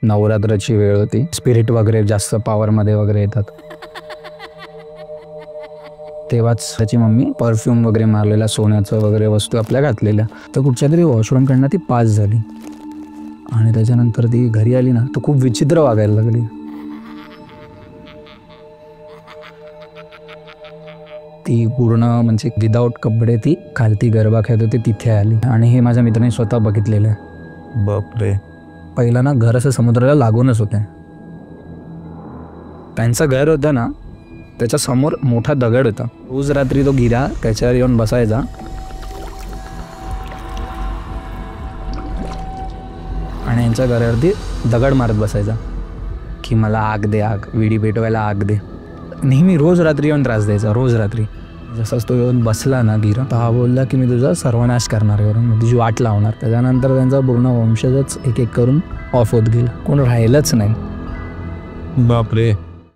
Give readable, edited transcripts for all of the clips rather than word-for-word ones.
नवरात्राची वेळ होती. स्पिरिट वगैरे जास्त पॉवरमध्ये वगैरे येतात. तेव्हाच त्याची मम्मी परफ्यूम वगैरे मारलेला सोन्याचं वगैरे वस्तू आपल्या घातलेल्या. तर कुठच्या तरी वॉशरूमकडनं ती पास झाली आणि त्याच्यानंतर ती घरी आली ना, तर खूप विचित्र वागायला लागली. ती पूर्ण म्हणजे विदाऊट कपडे ती खालती गरबा खेळत होती, तिथे आली. आणि हे माझ्या मित्राने स्वतः बघितलेलं आहे. बापरे. पहिला ना घर असं समुद्राला लागूनच होतं. त्यांचं घर होतं ना, त्याच्या समोर मोठा दगड होता. रोज रात्री तो गिरा त्याच्यावर येऊन बसायचा आणि यांच्या घरावरती दगड मारत बसायचा की मला आग दे, आग, विडी पेटवायला आग दे. नेहमी रोज रात्री येऊन त्रास द्यायचा, रोज रात्री. जसाच तो येऊन बसला ना गिरा, तर हा बोलला की मी तुझा सर्वनाश करणार, करून तुझी वाट लावणार. त्याच्यानंतर त्यांचा पूर्ण वंशजच एक एक करून ऑफ होत गेला, कोण राहिलंच नाही. बापरे.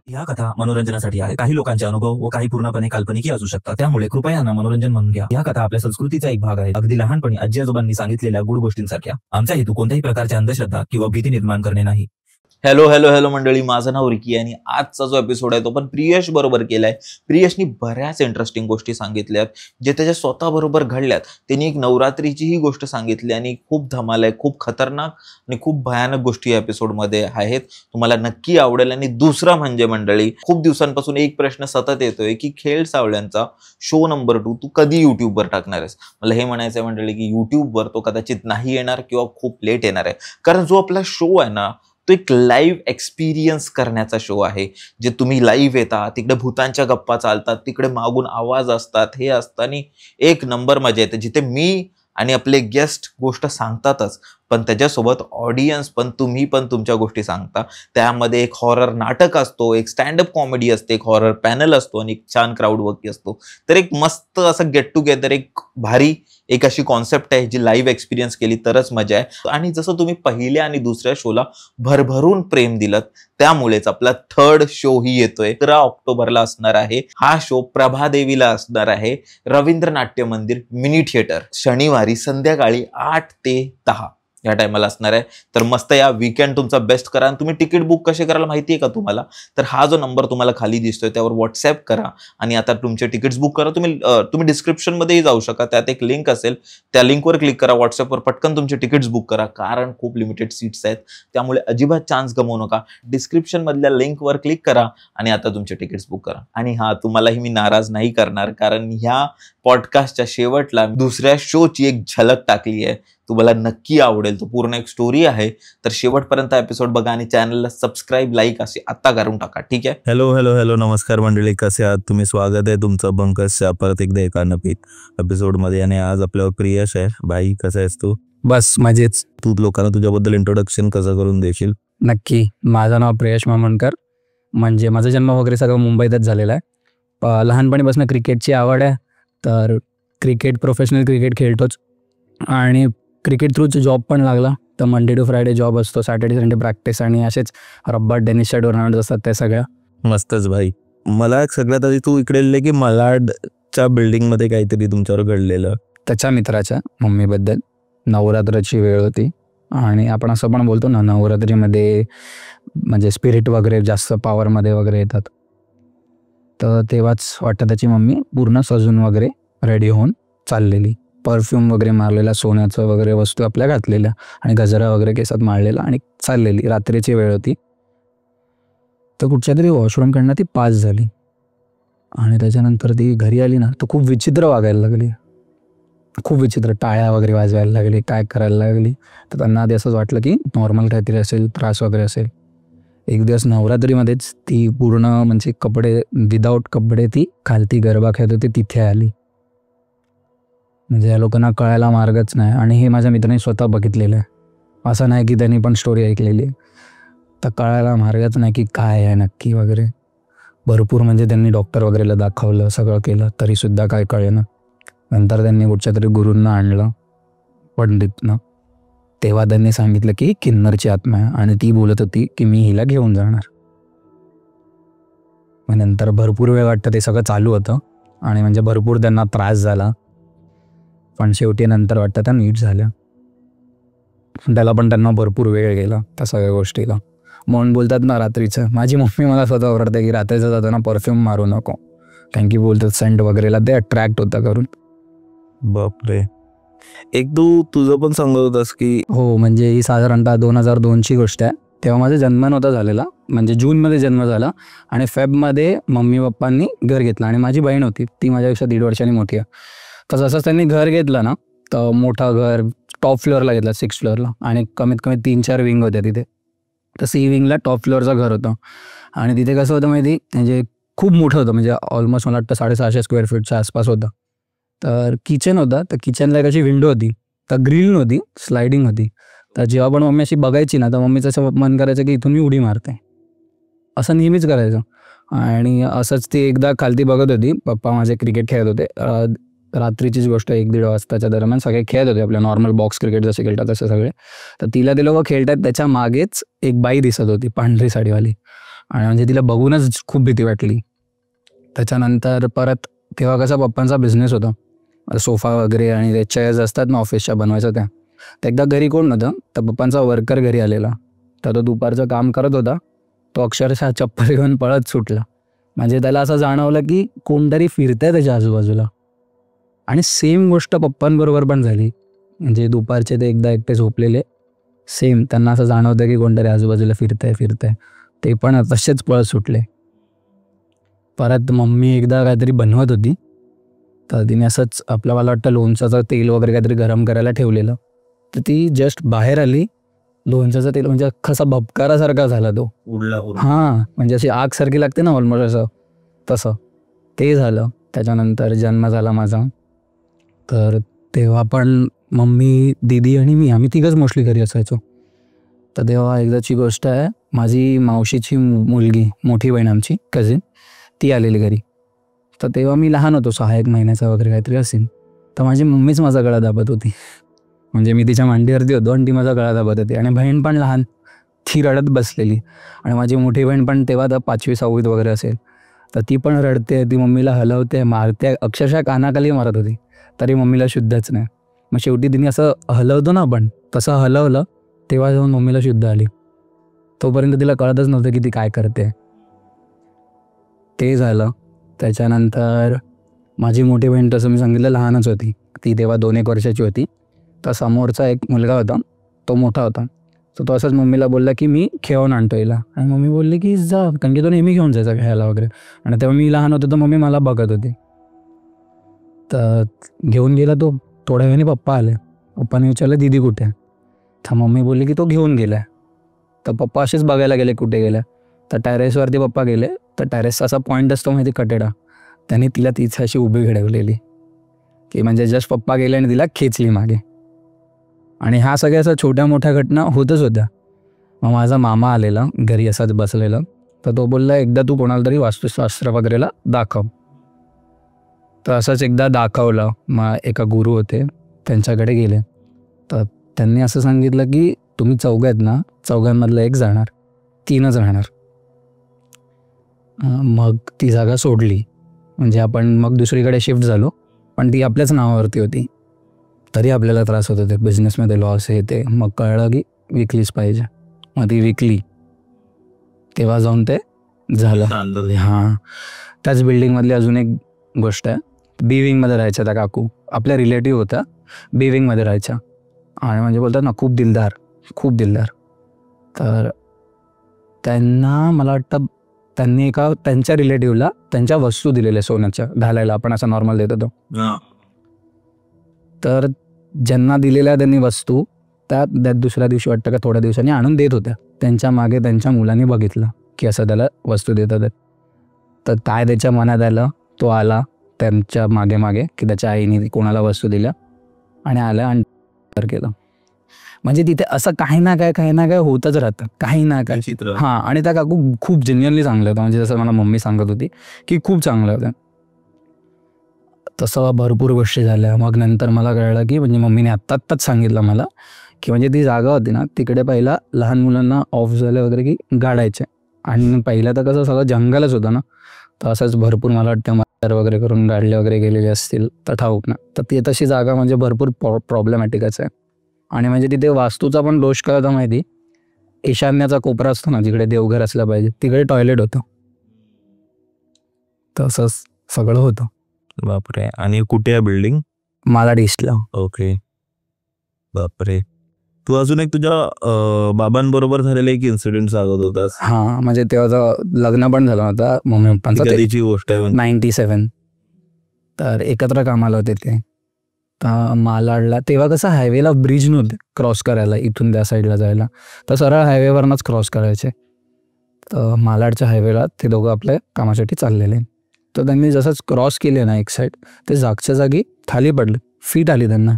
या कथा मनोरंजनासाठी आहे. काही लोकांचे अनुभव व काही पूर्णपणे काल्पनिक असू शकतात, त्यामुळे कृपया ना मनोरंजन म्हणून घ्या. या कथा आपल्या संस्कृतीचा एक भाग आहे, अगदी लहानपणी आजी आजोबांनी सांगितलेल्या गुड गोष्टींसारख्या. आमचा हेतू कोणत्याही प्रकारच्या अंधश्रद्धा किंवा भीती निर्माण करणे नाही. हॅलो हॅलो हॅलो मंडळी, माझं नाव रिकी आणि आजचा जो एपिसोड आहे तो पण प्रियश बरोबर केलाय. प्रियशनी बऱ्याच इंटरेस्टिंग गोष्टी सांगितल्यात जे त्याच्या स्वतः बरोबर घडल्यात. त्यांनी एक नवरात्रीची ही गोष्ट सांगितली आणि खूप धमाल आहे, खूप खतरनाक आणि खूप भयानक गोष्टी या एपिसोडमध्ये आहेत. तुम्हाला नक्की आवडेल. आणि दुसरा म्हणजे मंडळी, खूप दिवसांपासून एक प्रश्न सतत येतोय की खेळ सावळ्यांचा शो नंबर 2 तू कधी युट्यूबवर टाकणार आहेस. मला हे म्हणायचं आहे मंडळी की युट्यूबवर तो कदाचित नाही येणार किंवा खूप लेट येणार आहे, कारण जो आपला शो आहे ना तो एक लाईव्ह एक्सपिरियन्स करण्याचा शो आहे. जे तुम्ही लाईव्ह येतात, तिकडे भूतांच्या गप्पा चालतात, तिकडे मागून आवाज असतात, हे असतं आणि एक नंबर मजा येते. जिथे मी आणि आपले गेस्ट गोष्ट सांगतातच, पण त्याच्यासोबत ऑडियन्स पण, तुम्ही पण तुमच्या गोष्टी सांगता. त्यामध्ये एक हॉरर नाटक असतो, एक स्टँडअप कॉमेडी असते, एक हॉरर पॅनल असतो आणि एक छान क्राऊड वर्क असतो. तर एक मस्त असं गेट टुगेदर, एक भारी एक अशी कॉन्सेप्ट आहे जी लाईव्ह एक्सपिरियन्स केली तरच मजा आहे. आणि जसं तुम्ही पहिल्या आणि दुसऱ्या शोला भरभरून प्रेम दिलं, त्यामुळेच आपला थर्ड शो ही येतोय. 11 ऑक्टोबरला असणार आहे हा शो. प्रभादेवीला असणार आहे रवींद्र नाट्य मंदिर मिनी थिएटर. शनिवारी संध्याकाळी 8 ते 10 या टायमाला असणार आहे. तर मस्त या वीकेंड तुमचा बेस्ट करा. आणि तुम्ही तिकीट बुक कसे करायला माहिती आहे का तुम्हाला? तर हा जो नंबर तुम्हाला खाली दिसतोय त्यावर व्हॉट्सअप करा आणि आता तुमचे तिकीट्स बुक करा. तुम्ही डिस्क्रिप्शनमध्येही जाऊ शकता, त्यात एक लिंक असेल, त्या लिंकवर क्लिक करा. व्हॉट्सअपवर पटकन तुमचे तिकीट्स बुक करा, कारण खूप लिमिटेड सीट्स आहेत, त्यामुळे अजिबात चान्स गमवू नका. डिस्क्रिप्शन मधल्या लिंकवर क्लिक करा आणि आता तुमचे तिकीट्स बुक करा. आणि हा, तुम्हालाही मी नाराज नाही करणार, कारण ह्या पॉडकास्टच्या शेवटला दुसऱ्या शोची एक झलक टाकली आहे, तुम्हाला नक्की आवडेल. तो पूर्ण एक स्टोरी आहे. तर शेवटपर्यंत एपिसोड बघा आणि चॅनलला सबस्क्राईब, लाईक असे आता करून टाका, ठीक आहे? हॅलो हॅलो हॅलो नमस्कार मंडळी, कसे आहात तुम्ही? स्वागत आहे तुमचं बंकसच्या परत एकदा एका नवीन एपिसोडमध्ये. आणि आज आपल्यावर प्रियश आहे. भाई, कसा आहेस तू? बस मजेच. तू लोकांना तुझ्याबद्दल इंट्रोडक्शन कसं करून देशील? नक्की. माझं नाव प्रियश मामणकर. म्हणजे माझा जन्म वगैरे सगळं मुंबईतच झालेला आहे. लहानपणीपासून क्रिकेटची आवड आहे, तर प्रोफेशनल क्रिकेट खेळतोच. आणि क्रिकेट थ्रूच जॉब पण लागला. तर मंडे टू फ्रायडे जॉब असतो, सॅटर्डे संडे प्रॅक्टिस आणि असेच रब्बा टेनिसच्या टुर्नामेंट असतात त्या सगळ्या. मस्तच भाई. मला सगळ्यात आधी तू इकडे लिहिले की मलाडच्या बिल्डिंगमध्ये काहीतरी तुमच्यावर घडलेलं. त्याच्या मित्राच्या मम्मीबद्दल. नवरात्राची वेळ होती आणि आपण असं पण बोलतो ना, नवरात्रीमध्ये म्हणजे स्पिरिट वगैरे जास्त पॉवरमध्ये वगैरे येतात. तर तेव्हाच वाटतं त्याची मम्मी पूर्ण सजून वगैरे रेडी होऊन चाललेली, परफ्यूम वगैरे मारलेला सोन्याचं वगैरे वस्तू आपल्या घातलेल्या आणि गजरा वगैरे केसात मारलेला आणि चाललेली. रात्रीची वेळ होती. तर कुठच्या तरी वॉशरूमकडनं ती पास झाली आणि त्याच्यानंतर ती घरी आली ना, तर खूप विचित्र वागायला लागली, खूप विचित्र. टाळ्या वगैरे वाजवायला लागली, काय करायला लागली. तर त्यांना आधी असंच वाटलं की नॉर्मल काहीतरी असेल, त्रास वगैरे असेल. एक दिवस नवरात्रीमध्येच ती पूर्ण म्हणजे विदाऊट कपडे ती खालती गरबा खेळत होती, तिथे आली. म्हणजे या लोकांना कळायला मार्गच नाही. आणि हे माझ्या मित्राने स्वतः बघितलेलं आहे, असं नाही की त्यांनी पण स्टोरी ऐकलेली आहे. तर कळायला मार्गच नाही की काय आहे नक्की वगैरे. भरपूर म्हणजे त्यांनी डॉक्टर वगैरेला दाखवलं, सगळं केलं, तरीसुद्धा काय कळेना. नंतर त्यांनी कुठच्या तरी गुरूंना आणलं, पंडितनं. तेव्हा त्यांनी सांगितलं की किन्नरची आत्मा आहे आणि ती बोलत होती की मी हिला घेऊन जाणार. मग नंतर भरपूर वेळ वाटतं ते सगळं चालू होतं आणि म्हणजे भरपूर त्यांना त्रास झाला, पण शेवटी नंतर वाटतं त्या नीट झाल्या. त्याला पण त्यांना भरपूर वेळ गेला त्या सगळ्या गोष्टीला. म्हणून बोलतात ना रात्रीचं, माझी मम्मी मला स्वतः ओरडते की रात्रीचं जाताना परफ्यूम मारू नको, कारण की बोलतात सेंट वगैरेला ते अट्रॅक्ट होतं करून. बापरे. एक तुझं पण सांगत होतास की हो, म्हणजे ही साधारणतः 2002ची गोष्ट आहे. तेव्हा माझा जन्म नव्हता झालेला, म्हणजे जूनमध्ये जन्म झाला आणि फेबमध्ये मम्मी पप्पांनी घर घेतलं. आणि माझी बहीण होती, ती माझ्यापेक्षा 1.5 वर्षांनी मोठी आहे. तर जसंच त्यांनी घर घेतलं ना, तर मोठं घर टॉप फ्लोअरला घेतलं, 6th फ्लोअरला, आणि कमीत कमी 3-4 विंग होत्या तिथे. तर सी विंगला टॉप फ्लोअरचं घर होतं. आणि तिथे कसं होतं माहिती, म्हणजे खूप मोठं होतं, म्हणजे ऑलमोस्ट मला वाटतं 650 स्क्वेअर फीटच्या आसपास होतं. तर किचन होतं, तर किचनला एक अशी विंडो होती, तर ग्रिल नव्हती, स्लायडिंग होती. तर जेव्हा पण मम्मी अशी बघायची ना, तर मम्मीचं असं मन करायचं की इथून मी उडी मारते, असं नेहमीच करायचं. आणि असंच ती एकदा खालती बघत होती, पप्पा माझे क्रिकेट खेळत होते, रात्रीचीच गोष्ट 1-1.5 वाजताच्या दरम्यान सगळे खेळत होते आपल्या नॉर्मल बॉक्स क्रिकेट जसे खेळतात तसे सगळे. तर तिला ते लोक खेळतात, त्याच्या मागेच एक बाई दिसत होती पांढरी साडीवाली, आणि म्हणजे तिला बघूनच खूप भीती वाटली. त्याच्यानंतर परत तेव्हा कसा पप्पांचा बिझनेस होता, सोफा वगैरे आणि ते चेअर्स असतात ना ऑफिसच्या बनवायचं त्या. तर एकदा घरी कोण नव्हतं, तर पप्पांचा वर्कर घरी आलेला, तर तो दुपारचं काम करत होता. तो अक्षरशः चप्पल घेऊन पळत सुटला. म्हणजे त्याला असं जाणवलं की कोणतरी फिरतंय त्याच्या आजूबाजूला. आणि सेम गोष्ट पप्पांबरोबर पण झाली, म्हणजे दुपारचे ते एकदा एकटे झोपलेले, सेम त्यांना असं जाणवतं की कोणतरी आजूबाजूला फिरतंय, ते पण तसेच पळत सुटले. परत मम्मी एकदा काहीतरी बनवत होती, तर तिने असंच आपलं मला वाटतं लोणच्याचं तेल वगैरे काहीतरी गरम करायला ठेवलेलं, तर ती जस्ट बाहेर आली. लोणच्याचं तेल म्हणजे कसा भपकारासारखा झाला तो, हां, म्हणजे अशी आग सारखी लागते ना ऑलमोस्ट असं, तसं ते झालं. त्याच्यानंतर जन्म झाला माझा. तर तेव्हा पण मम्मी, दीदी आणि मी, आम्ही तिघंच मोस्टली घरी असायचो. तर तेव्हा एकदाची गोष्ट आहे, माझी मावशीची मुलगी, मोठी बहीण आमची कझिन, ती आलेली घरी. तर तेव्हा मी लहान होतो, 6-1 महिन्याचा वगैरे काहीतरी असेल. तर माझी मम्मीच माझा गळा दाबत होती, म्हणजे मी तिच्या मांडीवरती होतो आणि ती माझा गळा दाबत होती. आणि बहीण पण लहान, ती रडत बसलेली. आणि माझी मोठी बहीण पण तेव्हा तर 5वी-6वीत वगैरे असेल, तर ती पण रडते, ती मम्मीला हलवते, मारते, अक्षरशः कानाखाली मारत होती, तरी मम्मीला शुद्धच नाही. मग शेवटी तिने असं हलवतो ना आपण, तसं हलवलं, तेव्हा जाऊन मम्मीला शुद्ध आली. तोपर्यंत तिला कळतच नव्हतं की ती काय करते. ते झालं. त्याच्यानंतर माझी मोठी बहीण, तसं मी सांगितलं, लहानच होती, ती तेव्हा 2-1 वर्षाची होती. तर समोरचा एक मुलगा होता, तो मोठा होता. तर तो असंच मम्मीला बोलला की मी खेळून आणतो हिला, आणि मम्मी बोलली की जा, कारण की तो नेहमी घेऊन जायचा खेळायला वगैरे. आणि तेव्हा मी लहान होतो, तर मम्मी मला बघत होती. तर घेऊन गेला तो. थोड्या वेळाने पप्पा आले. पप्पाने विचारलं दीदी कुठे आहे, तर मम्मी बोलली की तो घेऊन गेला आहे. तर पप्पा असेच बघायला गेले कुठे गेला. तर टेरेसवरती पप्पा गेले, तर टेरेसचा असा पॉईंट असतो माहिती, कटेडा, त्यांनी तिला तिथे अशी उभी घडवलेली, की म्हणजे जस्ट पप्पा गेले आणि तिला खेचली मागे. आणि ह्या सगळ्या असं छोट्या मोठ्या घटना होतच होत्या. मग माझा मामा आलेला घरी असाच बसलेला, तर तो बोलला एकदा तू कोणाला तरी वास्तुशास्त्र वगैरेला दाखव. तर असंच एकदा दाखवलं. मग एका गुरु होते, त्यांच्याकडे गेले. तर त्यांनी असं सांगितलं की तुम्ही 4 आहेत ना, 4मधलं एक जाणार, 3च राहणार. मग ती जागा सोडली, म्हणजे आपण मग दुसरीकडे शिफ्ट झालो, पण ती आपल्याच नावावरती होती. तरी आपल्याला त्रास होत होते, बिझनेसमध्ये लॉस हे ते. मग कळलं की विकलीच पाहिजे. मग ती विकली, तेव्हा जाऊन ते झालं. हां, त्याच बिल्डिंगमधली अजून एक गोष्ट आहे. बी विंगमध्ये राहायच्या त्या काकू, आपल्या रिलेटिव्ह होत्या, बी विंगमध्ये राहायच्या. आणि म्हणजे बोलतात ना खूप दिलदार, खूप दिलदार. तर त्यांना मला वाटतं त्यांनी एका त्यांच्या रिलेटिव्हला त्यांच्या वस्तू दिलेल्या सोन्याच्या घालायला, आपण असं नॉर्मल देत होतो. तर ज्यांना दिलेल्या त्यांनी वस्तू त्या दुसऱ्या दिवशी वाटतं का थोड्या दिवसांनी आणून देत होत्या. त्यांच्या मागे त्यांच्या मुलांनी बघितलं की असं त्याला वस्तू देत होते. तर काय त्याच्या मनात आलं, तो आला त्यांच्या मागे मागे की त्याच्या आईने कोणाला वस्तू दिल्या, आणि आलं आणि केलं. म्हणजे तिथे असं काही ना काय होतच राहतं, काही ना काय चित्र. हां, आणि त्या काकू खूप जेन्युअनली चांगलं होतं, म्हणजे जसं मला मम्मी सांगत होती की खूप चांगलं होतं. तसं भरपूर गोष्टी झाल्या. मग नंतर मला कळलं की म्हणजे मम्मीने आत्ताच सांगितलं मला की म्हणजे ती जागा होती ना, तिकडे पहिला लहान मुलांना ऑफ झाले वगैरे की गाडायचे. आणि पहिलं तर कसं सगळं जंगलच होतं ना, तर असंच भरपूर मला वाटतं मच्छर वगैरे करून गाडले वगैरे गेलेले असतील तर ठाऊक ना. तर ती तशी जागा म्हणजे भरपूर प्रॉब्लेमॅटिकच आहे. आणि म्हणजे तिथे वास्तूचा पण दोष काय होता माहिती, ईशान्याचा कोपरा असतो ना जिकडे देवघर असलं पाहिजे, तिकडे टॉयलेट होतं. तसंच सगळं होतं. बापरे. आणि कुठे आहे बिल्डिंग? मला ईस्टला. ओके. बापरे. तू अजून एक तुझ्या बाबांबरोबर झालेला एक इन्सिडेंट सांगत होतास. हां, म्हणजे तेव्हा लग्न पण झालं होतं मम्मी पप्पांचं. ती कधीची गोष्ट आहे? 97. तर एकत्र कामाला होते ते. तर मालाडला तेव्हा कसं हायवेला ब्रिज नव्हते क्रॉस करायला, इथून त्या साईडला जायला, तर सरळ हायवेवरनंच क्रॉस करायचे. तर मालाडच्या हायवेला ते दोघं आपल्या कामासाठी चाललेले. तर त्यांनी जसंच क्रॉस केले ना एक साईड, ते जागच्या जागी खाली पडले, फीट आली त्यांना.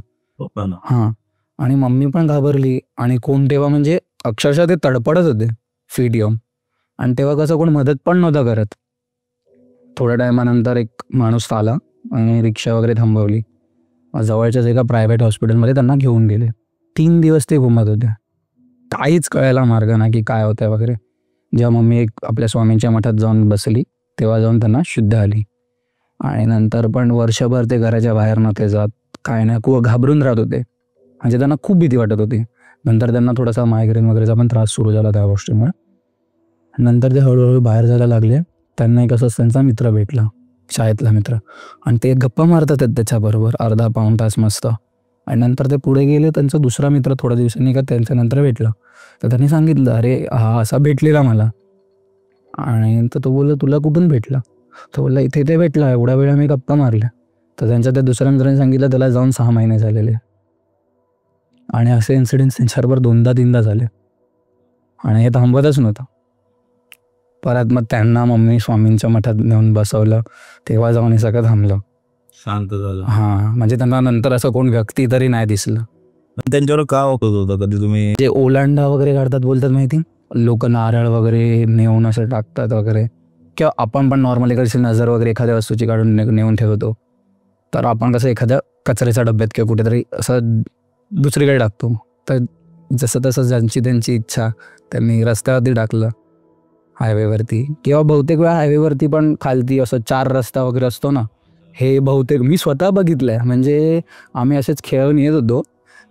हां, आणि मम्मी पण घाबरली. आणि कोण तेव्हा म्हणजे अक्षरशः ते तडपडत होते फीट येऊन. आणि तेव्हा कसं कोण मदत पण नव्हतं करत. थोड्या टायमानंतर एक माणूस आला आणि रिक्षा वगैरे थांबवली. जवळच्याच एका प्रायव्हेट हॉस्पिटलमध्ये त्यांना घेऊन गेले. 3 दिवस ते घुमत होते, काहीच कळायला मार्ग नाही की काय होतं वगैरे. जेव्हा मम्मी एक आपल्या स्वामींच्या मठात जाऊन बसली, तेव्हा जाऊन त्यांना शुद्ध आली. आणि नंतर पण वर्षभर ते घराच्या बाहेर नव्हते जात, काय नाही, खूप घाबरून राहत होते. म्हणजे त्यांना खूप भीती वाटत होती. नंतर त्यांना थोडासा मायग्रेन वगैरेचा पण त्रास सुरू झाला त्या गोष्टीमुळे. नंतर ते हळूहळू बाहेर जायला लागले. त्यांना एक असंच त्यांचा मित्र भेटला, शाळेतला मित्र, आणि ते गप्पा मारतात त्याच्याबरोबर अर्धा पाऊण तास मस्त. आणि नंतर ते पुढे गेले. त्यांचा दुसरा मित्र थोड्या दिवसांनी का त्यांच्यानंतर भेटला. तर त्यांनी सांगितलं, अरे हा असा भेटलेला मला. आणि तर तो बोलला, तुला कुठून भेटला? तो बोलला, इथे ते भेटला, एवढ्या वेळा मी गप्पा मारल्या. तर त्यांच्या त्या दुसऱ्या मित्रांनी सांगितलं, त्याला जाऊन 6 महिने झालेले. आणि असे इन्सिडेंट्स त्यांच्याबरोबर 2दा-3दा झाले. आणि हे थांबतच नव्हतं. परत मग त्यांना मम्मी स्वामींच्या मठात नेऊन बसवलं, तेव्हा जाऊन हे सगळं थांबलं, शांत झालं. हां, म्हणजे त्यांना नंतर असं कोण व्यक्ती तरी नाही दिसलं. त्यांच्यावर का होत होतं? कधी तुम्ही जे ओलांडा वगैरे काढतात बोलतात माहिती, लोक नारळ वगैरे नेऊन असं टाकतात वगैरे, किंवा आपण पण नॉर्मली कशी नजर वगैरे एखाद्या वस्तूची काढून नेऊन ठेवतो, तर आपण कसं एखाद्या कचऱ्याच्या डब्यात किंवा कुठेतरी असं दुसरीकडे टाकतो. तर जसं तसं ज्यांची त्यांची इच्छा त्यांनी रस्त्यावरती टाकलं, हायवेवरती, किंवा बहुतेक वेळा हायवेवरती पण खालती असं 4 रस्ता वगैरे असतो ना, हे बहुतेक मी स्वतः बघितलं आहे. म्हणजे आम्ही असेच खेळून येत होतो,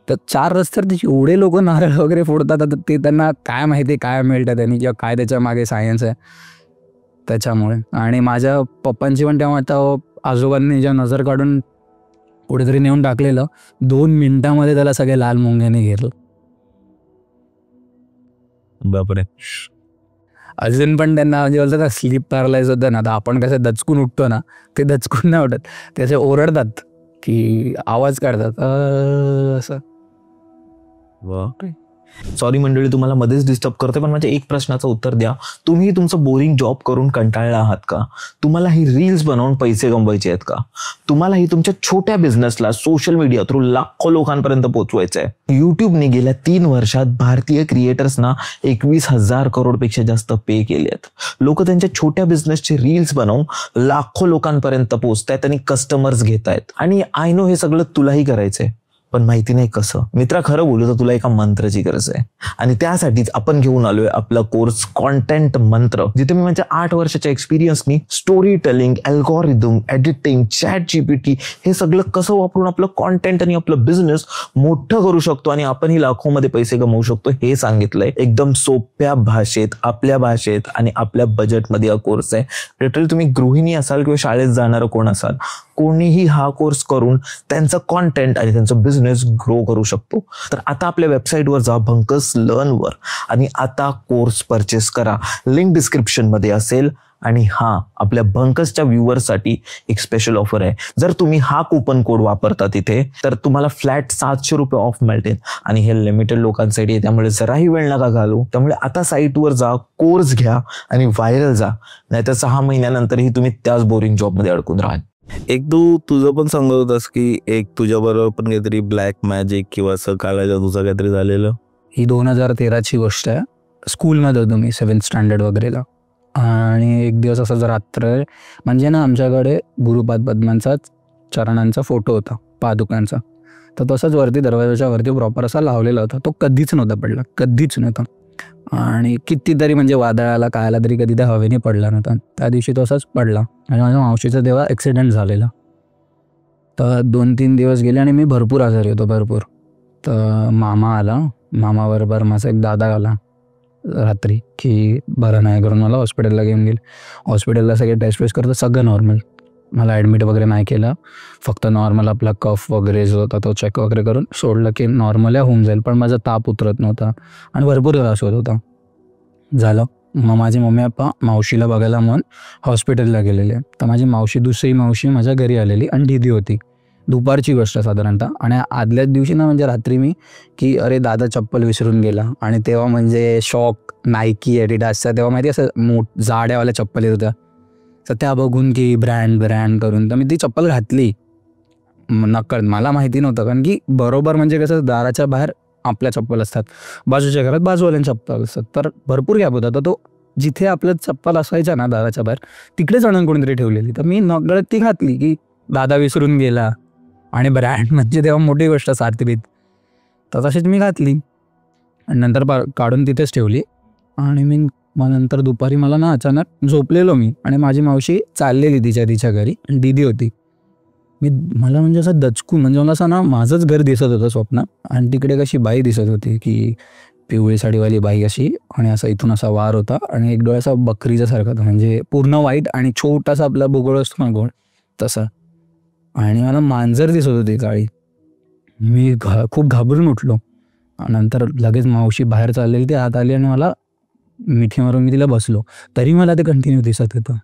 तर 4 रस्त्यावर एवढे लोक नारळ वगैरे फोडतात. आता ते त्यांना काय माहिती काय मिळतं त्यांनी, किंवा काय त्याच्या मागे सायन्स आहे त्याच्यामुळे. आणि माझ्या पप्पांची पण तेव्हा आता आजोबांनी ज्या नजर काढून कुठेतरी नेऊन टाकलेलं, 2 मिनिटामध्ये त्याला सगळे लाल मुंग्याने घेरलं. बापरे. अजून पण त्यांना म्हणजे बोलतात स्लीप पॅरालाइज होतं ना, तर आपण कसं दचकून उठतो ना, ते दचकून नाही उठत, ते असे ओरडतात की आवाज काढतात असं. सॉरी मंडळी, तुम्हाला मध्येच डिस्टर्ब करते, पण माझ्या एक प्रश्नाचं उत्तर द्या. तुम्ही तुमचं बोरिंग जॉब करून कंटाळला आहात का? तुम्हाला ही रील्स बनवून पैसे कमवायचे आहेत का? तुम्हाला ही तुमच्या छोट्या बिझनेसला सोशल मीडिया थ्रू लाखो लोकांपर्यंत पोहोचवायचं आहे? युट्यूबने गेल्या 3 वर्षात भारतीय क्रिएटर्सना 21,000 करोडपेक्षा जास्त पे केले आहेत. लोक त्यांच्या छोट्या बिझनेसचे रील्स बनवून लाखो लोकांपर्यंत पोहोचतायत आणि कस्टमर्स घेत आहेत. आणि आय नो हे सगळं तुलाही करायचंय, पण माहिती नाही कसं. मित्रा, खरं बोलू तर तुला एका मंत्राची गरज आहे, आणि त्यासाठीच आपण घेऊन आलोय आपला कोर्स कॉन्टेंट मंत्र, जिथे मी माझ्या 8 वर्षाच्या एक्सपिरियन्सनी story telling, algorithm, editing, chat GPT हे सगळं कसं वापरून आपलं कॉन्टेंट आणि आपलं बिझनेस मोठं करू शकतो आणि आपणही लाखोमध्ये पैसे कमवू शकतो हे सांगितलंय. एकदम सोप्या भाषेत, आपल्या भाषेत आणि आपल्या बजेटमध्ये हा कोर्स आहे. लिटरली तुम्ही गृहिणी असाल किंवा शाळेत जाणारं कोण असाल, कोणीही हा कोर्स करून त्यांचं कॉन्टेंट आणि त्यांचं बिझनेस ग्रो करू शकतो. तर आता आपल्या वेबसाईटवर जा, भंकस लर्न वर, आणि आता कोर्स परचेस करा. लिंक डिस्क्रिप्शन मध्ये असेल. आणि हा, आपल्या भंकसच्या व्ह्युअर्ससाठी एक स्पेशल ऑफर आहे. जर तुम्ही हा कुपन कोड वापरता तिथे, तर तुम्हाला फ्लॅट 700 रुपये ऑफ मिळतील. आणि हे लिमिटेड लोकांसाठी आहे, त्यामुळे जराही वेळ नका घालू. त्यामुळे आता साईटवर जा, कोर्स घ्या आणि व्हायरल जा, नाहीतर 6 महिन्यानंतरही तुम्ही त्याच बोरिंग जॉबमध्ये अडकून राहाल. एक तू तुझं पण सांगत होतास की एक तुझ्या बरोबर पण काहीतरी ब्लॅक मॅजिक किंवा असं काढायचं तुझं काहीतरी झालेलं. ही 2013ची गोष्ट आहे. स्कूलमध्ये होतो मी 7th स्टँडर्ड वगैरेला. आणि एक दिवस असंच रात्र, म्हणजे ना आमच्याकडे गुरुपाद पद्मांचा चरणांचा फोटो होता, पादुकांचा. तर तसंच वरती दरवाजाच्या वरती प्रॉपर असा लावलेला होता. तो कधीच नव्हता पडला, कधीच नव्हता. आणि कितीतरी म्हणजे वादळाला काय आला तरी कधी त्या हवेने पडला नव्हता. त्या दिवशी तो असाच पडला. आणि माझ्या मावशीचा तेव्हा ॲक्सिडेंट झालेला. तर 2-3 दिवस गेले आणि मी भरपूर आजारी होतो, भरपूर. तर मामा आला, मामाबरोबर माझा एक दादा आला रात्री की बरं नाही करून मला हॉस्पिटलला घेऊन गेले. हॉस्पिटलला सगळे टेस्ट वेस्ट करतं, सगळं नॉर्मल. मला ॲडमिट वगैरे नाही केलं, फक्त नॉर्मल आपला कफ वगैरे जो होता तो चेक वगैरे करून सोडलं की नॉर्मल होऊन जाईल. पण माझा ताप उतरत नव्हता आणि भरपूर त्रास होत होता. झालं. मग माझे मम्मी पप्पा मावशीला बघायला म्हणून हॉस्पिटलला गेलेले. तर माझी मावशी, दुसरी मावशी माझ्या घरी आलेली आणि दीदी होती. दुपारची गोष्ट साधारणतः. आणि आदल्याच दिवशी ना म्हणजे रात्री मी की अरे दादा चप्पल विसरून गेला. आणि तेव्हा म्हणजे शॉक, नायकी, ॲडिडासच्या तेव्हा माहिती असं जाड्यावाल्या चप्पल येत होत्या. तर त्या बघून की ब्रँड करून तर मी ती चप्पल घातली नकळत. मला माहिती नव्हतं, कारण की बरोबर म्हणजे कसं दाराच्या बाहेर आपल्या चप्पल असतात, बाजूच्या घरात बाजूवाल्यांच्या चप्पल असतात. तर भरपूर गॅप होता. तर तो जिथे आपलं चप्पल असायचा ना दाराच्या बाहेर तिकडेच आणून कोणीतरी ठेवलेली. तर मी नकळत ती घातली की दादा विसरून गेला. आणि ब्रँड म्हणजे तेव्हा मोठी गोष्ट सातवीत. तर तशीच मी घातली आणि नंतर काढून तिथेच ठेवली. आणि मी मग नंतर दुपारी मला ना अचानक झोपलेलो मी आणि माझी मावशी चाललेली तिच्या घरी आणि दीदी होती. मला म्हणजे असं दचकून म्हणजे मला असं ना माझंच घर दिसत होतं स्वप्न. आणि तिकडे कशी बाई दिसत होती की पिवळी साडीवाली बाई अशी, आणि असा इथून असा वार होता आणि एक डोळ्याचा बकरीचा सारखा होता, म्हणजे पूर्ण वाईट आणि छोटासा आपला बुगळ असतो ना गोळ तसा. आणि मला मांजर दिसत होती काळी. मी खूप घाबरून उठलो. नंतर लगेच मावशी बाहेर चाललेली, ती आत आली आणि मला मिठी मारून मी तिला बसलो. तरी मला ते कंटिन्यू दिसत होतं.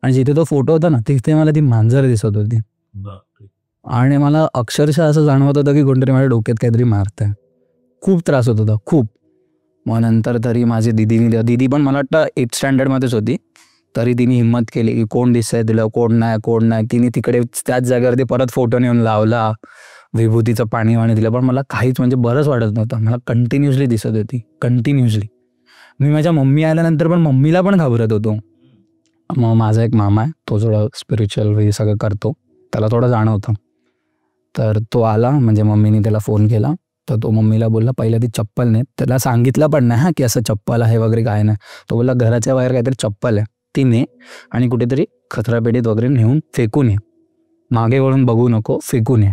आणि जिथे तो फोटो होता ना तिथे मला ती मांजर दिसत होती. आणि मला अक्षरशः असं जाणवत होतं की कोणतरी माझ्या डोक्यात काहीतरी मारतंय. खूप त्रास होत होता खूप. मग नंतर तरी माझी दीदी पण मला वाटतं 8th स्टँडर्डमध्येच होती. तरी तिने हिंमत केली की कोण दिसतंय तुला, कोण नाही. तिने तिकडे त्याच जागेवरती परत फोटो नेऊन लावला, विभूतीचं पाणी दिलं. पण मला काहीच म्हणजे बरंच वाटत नव्हतं. मला कंटिन्युअसली दिसत होती, कंटिन्युअसली. मी माझ्या मम्मी आल्यानंतर पण मम्मीला पण घाबरत होतो. मग माझा एक मामा आहे, तो थोडं स्पिरिच्युअल हे सगळं करतो, त्याला थोडं जाणवतं. तर तो आला, म्हणजे मम्मीने त्याला फोन केला. तर तो मम्मीला बोलला पहिला ती चप्पल नाही, त्याला सांगितलं पण नाही की असं चप्पल आहे वगैरे काय नाही. तो बोलला घराच्या बाहेर काहीतरी चप्पल आहे ती ने आणि कुठेतरी कचरापेटीत वगैरे नेऊन फेकून ये, मागे वळून बघू नको, फेकून ये.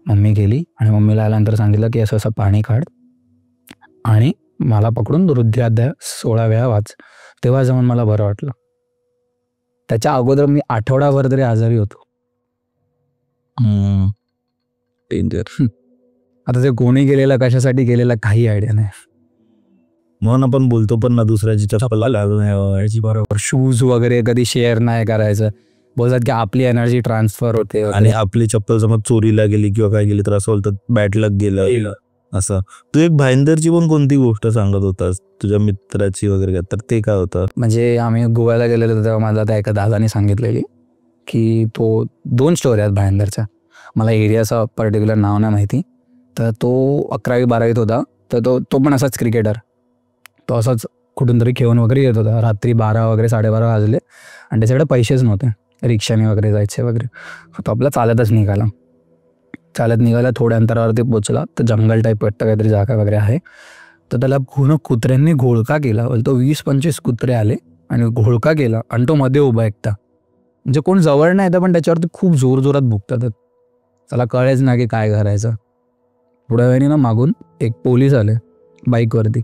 मम्मी गेली आणि मम्मीला आल्यानंतर सांगितलं की असं पाणी काढ आणि मला पकडून रुद्राध्याय 16 वेळा वाच. तेव्हा जाऊन मला बरं वाटलं. त्याच्या अगोदर मी आठवडाभर तरी आजारी होतो. डेंजर. आता ते कोणी गेलेला, कशासाठी गेलेला काही आयडिया नाही. म्हणून आपण बोलतो पण ना दुसऱ्याची चप्पल लावायची. बरोबर. शूज वगैरे कधी शेअर नाही करायचं. बोलतात की आपली एनर्जी ट्रान्सफर होते आणि आपली चप्पल समज चोरीला गेली किंवा काय गेली तर असं बोलतात बॅड लक गेलं असं. तू एक भाईंदरची पण कोणती गोष्ट सांगत होतास तुझ्या मित्राची वगैरे, तर ते काय होतं? म्हणजे आम्ही गोव्याला गेलेलो तेव्हा मला त्या एका दादाने सांगितलेली की तो 2 स्टोरी आहेत भाईंदरच्या. मला एरियाचं पर्टिक्युलर नाव नाही माहिती. तर तो 11वी-12वीत होता. तर तो पण असाच क्रिकेटर. तो असाच कुठून तरी खेळून वगैरे येत होता. रात्री 12 वगैरे 12:30 वाजले आणि त्याच्याकडे पैसेच नव्हते रिक्षाने वगैरे जायचे वगैरे. तो आपला चालत निघाला. थोड्या अंतरावरती पोचला तर जंगल टाईप वाटतं काहीतरी जागा वगैरे आहे. तर त्याला पूर्ण कुत्र्यांनी घोळका केला. तो 20-25 कुत्रे आले आणि घोळका केला आणि तो मध्ये उभा एकटा. म्हणजे कोण जवळ नाही येतं पण त्याच्यावरती खूप जोरात भुकतात. त्याला कळेच ना की काय करायचं. थोड्या वेळाने ना मागून एक पोलीस आले बाईकवरती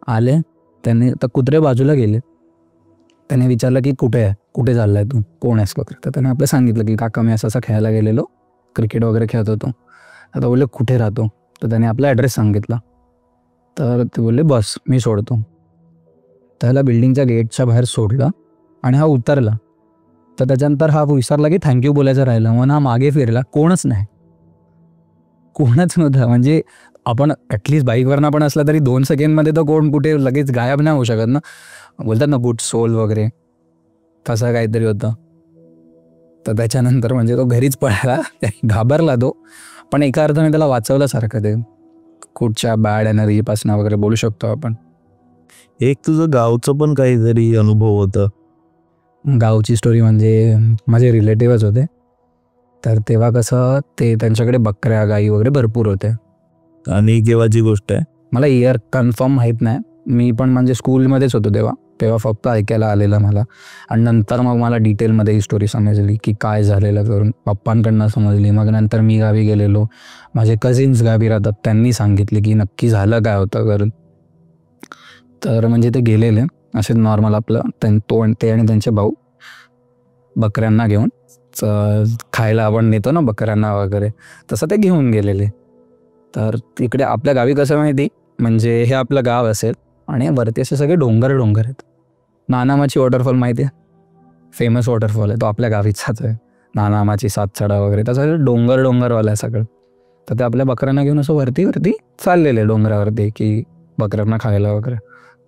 आले. त्यांनी तर कुत्रे बाजूला गेले. त्याने विचारलं की कुठे चाललाय तू, कोण आहेस वगैरे. तर त्याने आपलं सांगितलं की काका मी असं खेळायला गेलेलो, क्रिकेट वगैरे खेळत होतो. आता बोलले कुठे राहतो. तर त्याने आपला ॲड्रेस सांगितला. तर ते बोलले बस मी सोडतो. त्याला बिल्डिंगच्या गेटच्या बाहेर सोडलं आणि हा उतरला. तर त्याच्यानंतर हा विचारला की थँक्यू बोलायचं राहिलं. मग हा मागे फिरला, कोणच नव्हतं. म्हणजे आपण ॲटलिस्ट बाईकवरनं पण असला तरी 2 सेकंडमध्ये तर कोण कुठे लगेच गायब नाही होऊ शकत ना. बोलतात ना गुड सोल वगैरे, तसं काहीतरी होतं. तर त्याच्यानंतर म्हणजे तो घरीच पळाला. घाबरला तो, पण एका अर्थाने त्याला वाचवल्यासारखं ते कुठच्या बॅड एनर्जीपासून वगैरे बोलू शकतो आपण. एक तुझं गावचं पण काहीतरी अनुभव होतं. गावची स्टोरी म्हणजे माझे रिलेटिव्हच होते. तर तेव्हा कसं ते त्यांच्याकडे बकऱ्या गाई वगैरे भरपूर होते. आणि केव्हाची गोष्ट आहे? मला इयर कन्फर्म माहीत नाही. मी पण म्हणजे स्कूलमध्येच होतो तेव्हा. तेव्हा फक्त ऐकायला आलेलं मला. आणि नंतर मग मला डिटेलमध्ये ही स्टोरी समजली की काय झालेलं करून, पप्पांकडनं समजली. मग नंतर मी गावी गेलेलो, माझे कझिन्स गावी राहतात, त्यांनी सांगितले की नक्की झालं काय होतं करून. तर म्हणजे ते गेलेले असे नॉर्मल आपलं ते आणि त्यांचे भाऊ बकऱ्यांना घेऊन खायला आपण नेतो ना बकऱ्यांना वगैरे, तसं ते घेऊन गेलेले. तर तिकडे आपल्या गावी कसं माहिती, म्हणजे हे आपलं गाव असेल आणि वरती असे सगळे डोंगर आहेत. नानामाची वॉटरफॉल माहिती आहे, फेमस वॉटरफॉल आहे, तो आपल्या गावीचाच आहे. नानामाची सातसडा वगैरे तसं डोंगरवाला आहे सगळं. तर ते आपल्या बकऱ्यांना घेऊन असं वरती चाललेले डोंगरावरती की बकऱ्यांना खायला वगैरे.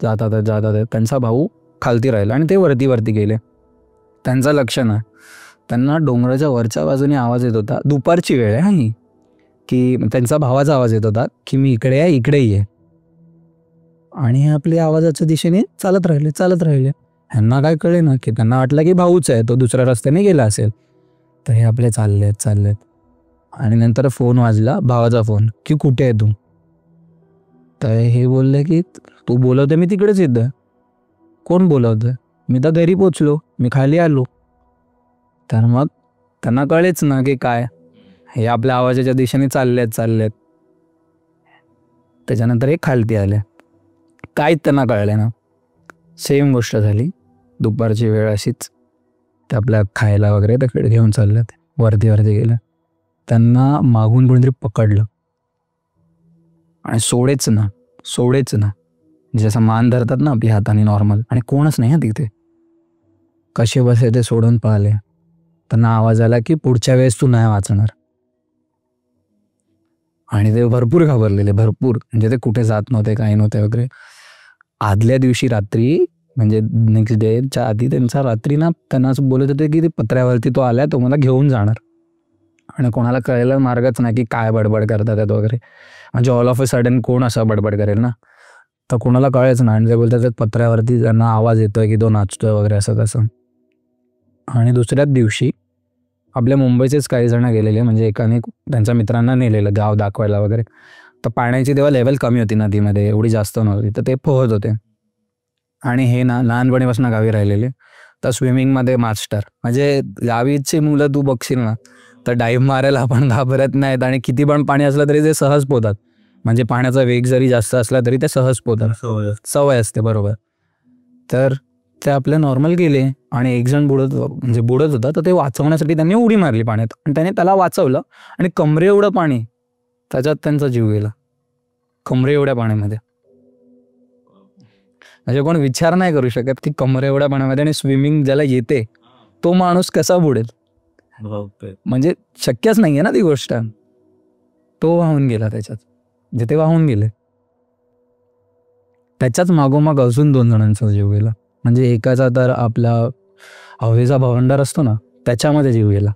जातात त्यांचा भाऊ खालती राहिला आणि ते वरती गेले. त्यांचं लक्ष नाही, त्यांना डोंगराच्या वरच्या बाजूने आवाज येत होता. दुपारची वेळ आहे ही, की त्यांचा भावाचा आवाज येत होता की मी इकडे आहे, इकडे ये. आणि हे आपल्या आवाजाच्या दिशेने चालत राहिले. ह्यांना काय कळे ना, की त्यांना वाटलं की भाऊच आहे, तो दुसऱ्या रस्त्याने गेला असेल. तर हे आपले चाललेत. आणि नंतर फोन वाजला, भावाचा फोन, की कुठे आहे तू. तर हे बोलले की तू बोलवते, मी तिकडेच येतोय. कोण बोलवतंय, मी तर घरी पोचलो, मी खाली आलो. तर मग त्यांना कळेच ना की काय, हे आपल्या आवाजाच्या दिशेने चाललेत. त्याच्यानंतर हे खालती आले, काहीच त्यांना कळलं ना. सेम गोष्ट झाली, दुपारची वेळ अशीच. ते आपल्या खायला वगैरे तिकडे घेऊन चाललेत, वरती गेलं. त्यांना मागून कोणीतरी पकडलं आणि सोडेच ना, जसं मान धरतात ना आपल्या हाताने नॉर्मल, आणि कोणच नाही तिथे. कसे बसे ते सोडून पाहिले. त्यांना आवाज आला की पुढच्या वेळेस तू नाही वाचणार. आणि ते भरपूर घाबरलेले, म्हणजे ते कुठे जात नव्हते, काही नव्हते वगैरे. आदल्या दिवशी रात्री, म्हणजे नेक्स्ट डेच्या आधी त्यांचा रात्री ना त्यांना असं बोलत होते की ते पत्र्यावरती तो आला, तो मला घेऊन जाणार. आणि कोणाला कळायला मार्गच नाही की काय बडबड करतात वगैरे. म्हणजे ऑल ऑफ अ सडन कोण असं बडबड करेल ना, तर कोणाला कळायच नाही. आणि ते बोलतात पत्र्यावरती त्यांना आवाज येतोय की तो नाचतोय वगैरे असं तसं. आणि दुसऱ्याच दिवशी आपल्या मुंबईचेच काही जण गेलेले, म्हणजे एकाने त्यांच्या मित्रांना नेलेलं गाव दाखवायला वगैरे. तर पाण्याची तेव्हा लेवल कमी होती नदीमध्ये, एवढी जास्त नव्हती. तर ते पोहत होते. आणि हे ना लहानपणीपासून गावी राहिलेले, तर स्विमिंगमध्ये मास्टर. म्हणजे गावीची मुलं तू बघशील ना, तर डाईव्ह मारायला पण घाबरत नाहीत, आणि किती पण पाणी असलं तरी ते सहज पोहतात. म्हणजे पाण्याचा वेग जरी जास्त असला तरी ते सहज पोहतात, सवय असते. बरोबर. तर ते आपले नॉर्मल गेले आणि एक जण बुडत होता, तर ते वाचवण्यासाठी त्यांनी उडी मारली पाण्यात, आणि त्याने त्याला वाचवलं. आणि कमरे एवढं पाणी, त्याच्यात त्यांचा जीव गेला, कमरे एवढ्या पाण्यामध्ये. म्हणजे कोण विचार नाही करू शकत की कमरे एवढ्या पाण्यामध्ये आणि स्विमिंग ज्याला येते तो माणूस कसा बुडेल. म्हणजे शक्यच नाही आहे ना ती गोष्ट. तो वाहून गेला त्याच्यात, जिथे वाहून गेले त्याच्याच मागोमाग अजून 2 जणांचा जीव गेला. म्हणजे एकाचा तर आपला हवेचा भवंडार असतो ना, त्याच्यामध्ये जीव गेला.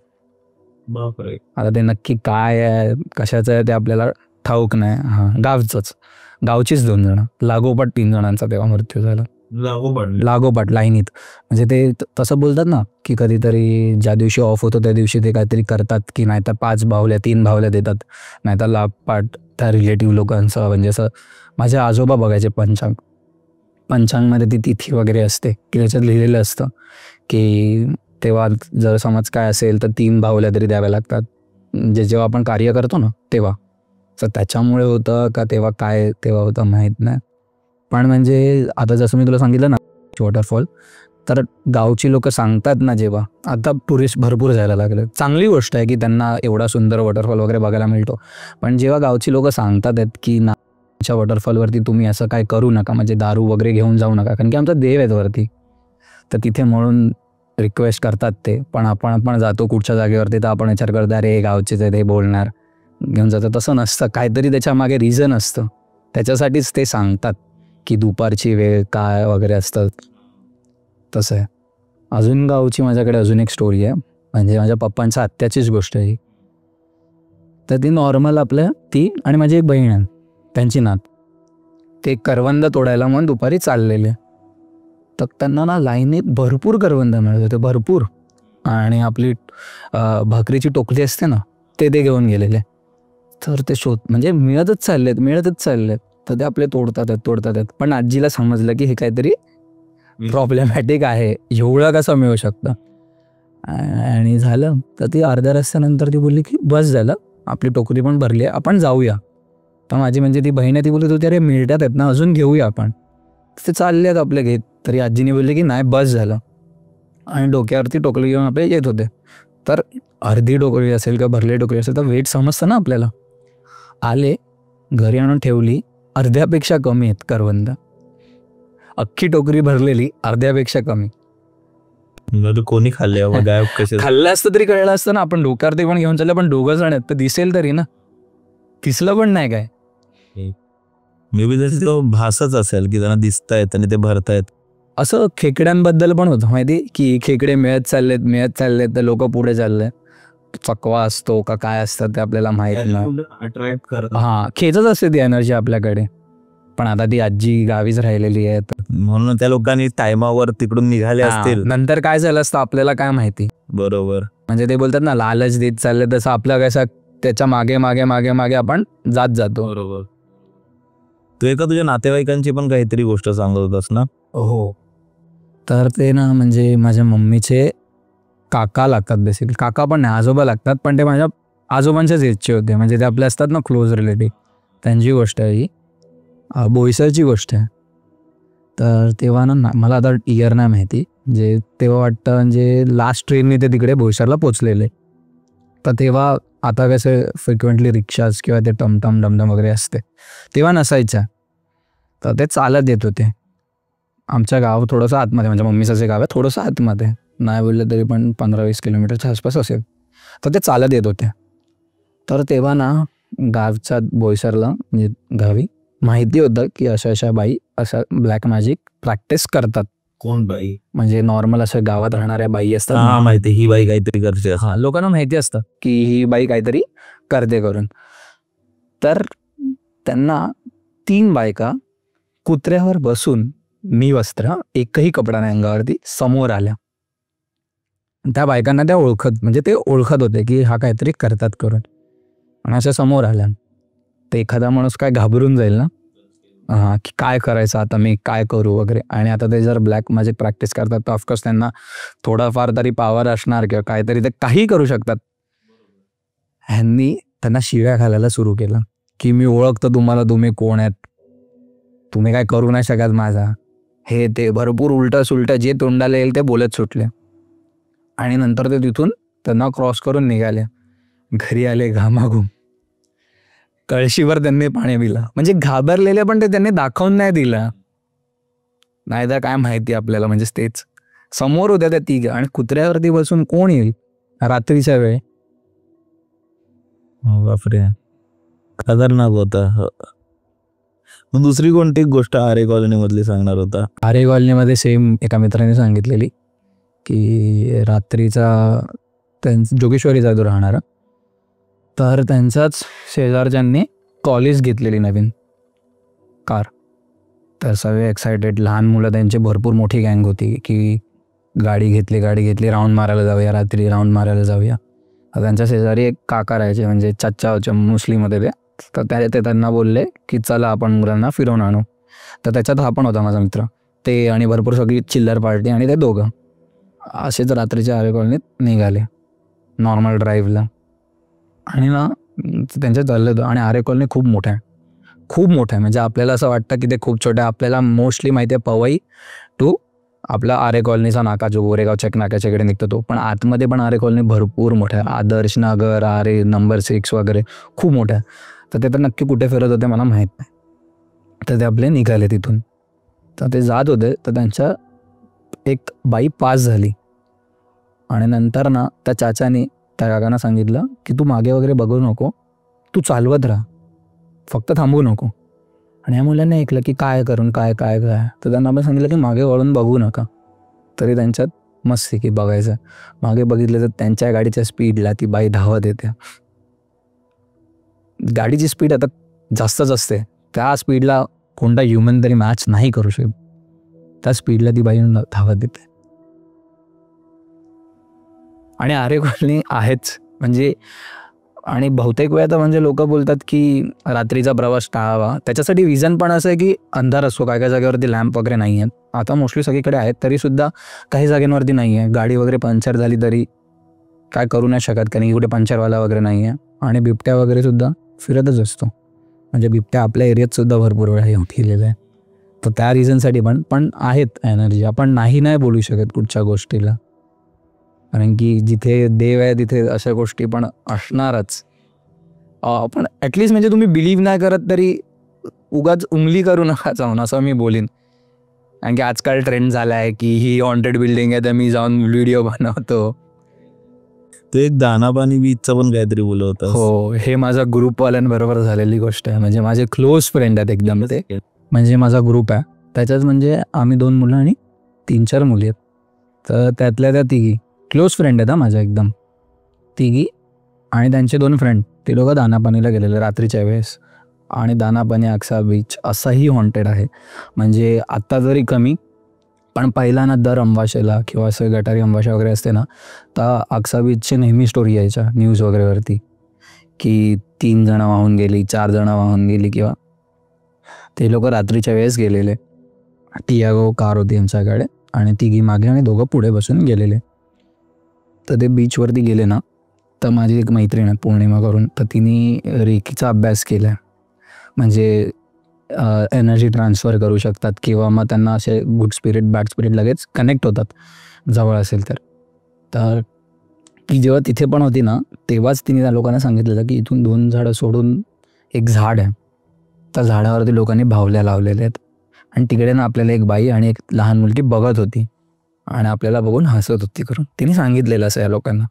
आता ते नक्की काय आहे, कशाचं आहे ते आपल्याला ठाऊक नाही. गावचीच 2 जण, लागोपाठ 3 जणांचा तेव्हा मृत्यू झाला, लागोपाठ लाईनीत. म्हणजे ते तसं बोलतात ना की कधीतरी ज्या दिवशी ऑफ होतो त्या दिवशी ते काहीतरी करतात की नाही तर 3 भावल्या देतात, नाही तर लागपाठ त्या रिलेटिव्ह लोकांचं. म्हणजे असं माझे आजोबा बघायचे पंचांगमध्ये ती तिथी वगैरे असते की त्याच्यात लिहिलेलं असतं की तेव्हा जर समज काय असेल तर 3 भावल्या तरी द्याव्या लागतात, जेव्हा आपण कार्य करतो ना तेव्हा. तर त्याच्यामुळे होतं का तेव्हा होतं माहीत नाही. पण म्हणजे आता जसं मी तुला सांगितलं ना वॉटरफॉल, तर गावची लोक सांगतात ना, जेव्हा आता टुरिस्ट भरपूर जायला लागले, चांगली गोष्ट आहे की त्यांना एवढा सुंदर वॉटरफॉल वगैरे बघायला मिळतो. पण जेव्हा गावची लोक सांगतात की नाच्या वॉटरफॉलवरती तुम्ही असं काय करू नका, म्हणजे दारू वगैरे घेऊन जाऊ नका, कारण की आमचा देव आहेत वरती, तर तिथे म्हणून रिक्वेस्ट करतात ते. पण आपण जातो कुठच्या जागेवरती तर आपण विचार करतो अरे गावचेच आहे ते बोलणार, घेऊन जातं. तसं नसतं, काहीतरी त्याच्या मागे रिझन असतं, त्याच्यासाठीच ते सांगतात की दुपारची वेळ काय वगैरे असतं. तसं आहे. अजून गावची माझ्याकडे अजून एक स्टोरी आहे, म्हणजे माझ्या पप्पांच्या आत्याचीच गोष्ट आहे. तर ती नॉर्मल आपल्या ती आणि माझी एक बहीण आहे, त्यांची नात, ते करवंद तोडायला म्हणून दुपारी चाललेले. तर त्यांना ना लाईनीत भरपूर करवंद मिळत होते, भरपूर. आणि आपली भाकरीची टोकली असते ना ते घेऊन गेलेले. तर ते म्हणजे मिळतच चाललेत. तर ते आपले तोडतात. पण आजीला समजलं की हे काहीतरी प्रॉब्लेमॅटिक आहे, एवढं कसं मिळू शकतं. आणि झालं तर ती अर्ध्या रस्त्यानंतर ती बोलली की बस झालं, आपली टोकरी पण भरली आहे, आपण जाऊया. तर माझी म्हणजे ती बहीण आहे, ती बोलली तू अरे मिळतात आहेत ना, अजून घेऊया आपण. ते चालले आहेत आपले घेत. तरी आजीने बोलले की नाही बस झालं, आणि डोक्यावरती टोकरी घेऊन आपले येत होते. तर अर्धी टोकरी असेल किंवा भरली टोकरी असेल तर वेट समजतं ना आपल्याला. आले घरी आणून ठेवली, अर्ध्यापेक्षा कमी आहेत करवंद. अख्खी टोकरी भरलेली, अर्ध्यापेक्षा कमी. कोणी खाल्ले गायब कसे? खाल्लं असतं तरी कळलं असतं ना, आपण डोक्यावरती पण घेऊन चाललं, पण 2 जण आहेत तर दिसेल तरी ना, दिसलं पण नाही काय. मे बी त्याची तो भासच असेल की त्यांना दिसतायत आणि ते भरतायत. असं खेकड्यांबद्दल पण होतं माहिती, की खेकडे मिळत चाललेत तर लोक पुढे चालले. चकवा असतो का काय असतं ते आपल्याला माहित नाही. अट्रॅक्ट करत. खेचच असते ती एनर्जी आपल्याकडे. पण आता ती आजी गावीच राहिलेली आहे, म्हणून त्या लोकांनी टायमावर तिकडून निघाले असतील. नंतर काय झालं असतं आपल्याला काय माहिती. बरोबर. म्हणजे ते बोलतात ना, लालच देत चालले, तसं आपलं कसं त्याच्या मागे मागे मागे मागे आपण जात जातो. बरोबर. तू एका तुझ्या नातेवाईकांची पण काहीतरी गोष्ट सांगत होतास ना? हो. तर ते ना म्हणजे माझ्या मम्मीचे काका लागतात, बेसिकली काका पण नाही, आजोबा लागतात, पण ते माझ्या आजोबांच्याच एजचे होते. म्हणजे ते आपले असतात ना क्लोज रिलेटिव्ह, त्यांची गोष्ट आहे ही. बोईसरची गोष्ट आहे. तर तेव्हा ना मला आता इयर नाही माहिती, म्हणजे तेव्हा वाटतं म्हणजे लास्ट ट्रेनने ते तिकडे बोईसरला पोचलेले. तर तेव्हा आता कसे फ्रिक्वेंटली रिक्षाज किंवा ते टमटम डमडम वगैरे असते, तेव्हा नसायच्या. तर ते चालत येत होते. आमच्या गाव थोडंसं आतमध्ये, म्हणजे मम्मीचं जे गाव आहे थोडंसं आतमध्ये, नाही बोललं तरी पण 15-20 किलोमीटरच्या आसपास असेल. तर ते चालत येत होते. तर तेव्हा ना गावच्या बोईसरला म्हणजे गावी माहिती होतं की अशा अशा बाई असं ब्लॅक मॅजिक प्रॅक्टिस करतात. कोण बाई? म्हणजे नॉर्मल असं गावात राहणाऱ्या बाई असतात. हा माहिती, ही बाई काहीतरी करते. हा, लोकांना माहिती असतं की ही बाई काहीतरी करते करून. तर त्यांना 3 बायका कुत्र्यावर बसून निवस्त्र, एकही कपडा नाही अंगावरती, समोर आल्या. त्या बायकांना त्या म्हणजे ते ओळखत होते की हा काहीतरी करतात करून, आणि अशा समोर आल्या. तर एखादा माणूस काय घाबरून जाईल ना, की काय करायचं आता, मी काय करू वगैरे. आणि आता ते जर ब्लॅक मॅजिक प्रॅक्टिस करतात तर ऑफकोर्स त्यांना थोडाफार तरी पॉवर असणार किंवा काहीतरी, ते काही करू शकतात. ह्यांनी त्यांना शिव्या घालायला सुरू केलं की मी ओळखतो तुम्हाला, तुम्ही कोण आहेत, तुम्ही काय करू नाही शकत माझा, हे ते भरपूर उलटं सुलटं जे तोंडाला येईल ते बोलत सुटले. आणि नंतर ते तिथून त्यांना क्रॉस करून निघाले. घरी आले घामाघूम, कळशीवर त्यांनी पाणी पिलं. म्हणजे घाबरलेले, पण ते त्यांनी दाखवून नाही दिलं. नाही तर काय माहिती आपल्याला, म्हणजे तेच समोर होत्या त्या 3, आणि कुत्र्यावरती बसून कोण येईल रात्रीच्या वेळ. बापरे, खतरनाक होता. मग दुसरी कोणती गोष्ट आरे कॉलनी मधली सांगणार होता? आरे कॉलनीमध्ये सेम एका मित्राने सांगितलेली की रात्रीचा जोगेश्वरीचा जो राहणारा, तर त्यांच्याच शेजारच्यांनी कॉलेज घेतलेली नवीन कार. तर सगळे एक्सायटेड, लहान मुलं, त्यांची भरपूर मोठी गँग होती की गाडी घेतली, राऊंड मारायला जाऊया, रात्री राऊंड मारायला जाऊया. त्यांच्या शेजारी एक काका राहायचे, म्हणजे चाचा मुस्लिम होते ते. तर ते त्यांना बोलले की चला आपण मुलांना फिरवून आणू. तर त्याच्यात हा पण होता माझा मित्र, ते आणि भरपूर सगळी चिल्लर पार्टी, आणि ते दोघं असेच रात्रीच्या आरे कॉलनीत निघाले नॉर्मल ड्राईव्हला. आणि ना त्यांच्या चाललं होतं. आणि आरे कॉलनी खूप मोठं आहे, म्हणजे आपल्याला असं वाटतं की ते खूप छोटं आहे. आपल्याला मोस्टली माहिती आहे पवई टू आपला आरे कॉलनीचा नाका जो गोरेगाव चेक नाक्याच्या इकडे निघतो तो, पण आतमध्ये पण आरे कॉलनी भरपूर मोठं आहे. आदर्श नगर, आरे नंबर 6 वगैरे खूप मोठं आहे. तर ते तर नक्की कुठे फिरत होते मला माहीत नाही. तर ते आपले निघाले तिथून. तर ते जात होते, तर त्यांच्या एक बाई पास झाली. आणि नंतर ना त्या चाचाने त्या काकांना सांगितलं की तू मागे वगैरे बघू नको, तू चालवत राहा, फक्त थांबू नको. आणि या मुलांनी ऐकलं की काय करून काय काय काय. तर त्यांना आपण सांगितलं की मागे वळून बघू नका. तरी त्यांच्यात मस्ती की बघायचं. मागे बघितलं तर त्यांच्या गाडीच्या स्पीडला ती बाई धावत येते. गाडीची स्पीड आता जास्तच असते, त्या स्पीडला कोणता ह्युमन तरी मॅच नाही करू शकत. त्या स्पीडला ती बाई धावत येते. आणि आरे कॉलनी आहेच, म्हणजे आणि बहुतेक वेळा तर म्हणजे लोक बोलतात की रात्रीचा प्रवास टाळावा. त्याच्यासाठी रिझन पण असं आहे की अंधार असतो, काय काय जागेवरती लॅम्प वगैरे नाही आहेत. आता मोस्टली सगळीकडे आहेत, तरीसुद्धा काही जागेवरती नाही आहे. गाडी वगैरे पंक्चर झाली तरी काय करू नाही शकत, कारण की कुठे पंक्चरवाला वगैरे नाही आहे. आणि बिबट्या वगैरे सुद्धा फिरतच असतो, म्हणजे बिबट्या आपल्या एरियात सुद्धा भरपूर वेळा येऊन गेलेला आहे. तर त्या रिझनसाठी पण आहेत एनर्जी. आपण नाही बोलू शकत कुठच्या गोष्टीला, कारण की जिथे देव आहे तिथे अशा गोष्टी पण असणारच. पण ॲटलिस्ट म्हणजे तुम्ही बिलीव्ह नाही करत तरी उगाच उंगली करू नका जाऊन, असं मी बोलीन. कारण की आजकाल ट्रेंड झाला आहे की ही हॉन्टेड बिल्डिंग आहे तर मी जाऊन व्हिडिओ बनवतो. तो एक दानापाणी बीचचा पण काहीतरी बोलत होता. हो, हे माझा ग्रुपवाल्यांबरोबर झालेली गोष्ट आहे. म्हणजे माझे क्लोज फ्रेंड आहेत एकदम ते. म्हणजे माझा ग्रुप आहे, त्याच्यात म्हणजे आम्ही 2 मुलं आणि 3-4 मुली आहेत. तर त्यातल्या त्या तिघी क्लोज फ्रेंड आहेत माझ्या एकदम, तिघी आणि त्यांचे 2 फ्रेंड. ते लोक दानापाणीला गेलेले रात्रीच्या वेळेस. आणि दानापाणी अक्सा बीच असाही हॉन्टेड आहे. म्हणजे आत्ता जरी कमी, पण पहिला ना दर अमावास्येला किंवा असं गटारी अमावास्या वगैरे असते ना, तर अक्सा बीचची नेहमी स्टोरी यायच्या न्यूज वगैरेवरती की 3 जणं वाहून गेली, 4 जणं वाहून गेली, किंवा ते लोक रात्रीच्या वेळेस गेलेले. टियागो कार होती यांच्याकडे आणि तिघी मागे आणि 2 पुढे बसून गेलेले. तर ते बीचवरती गेले ना, तर माझी एक मैत्रीण आहे पौर्णिमा करून, तर तिने रेकीचा अभ्यास केला आहे. म्हणजे एनर्जी ट्रान्सफर करू शकतात किंवा मग त्यांना असे गुड स्पिरिट बॅड स्पिरिट लगेच कनेक्ट होतात जवळ असेल तर. तर ती जेव्हा तिथे पण होती ना, तेव्हाच तिने त्या लोकांना सांगितलेलं की इथून 2 झाडं सोडून एक झाड आहे, त्या झाडावरती लोकांनी भावल्या लावलेल्या आहेत. आणि तिकडे ना आपल्याला एक बाई आणि एक लहान मुलगी बघत होती आणि आपल्याला बघून हसत होती करून. तिने सांगितलेलं असं या लोकांना.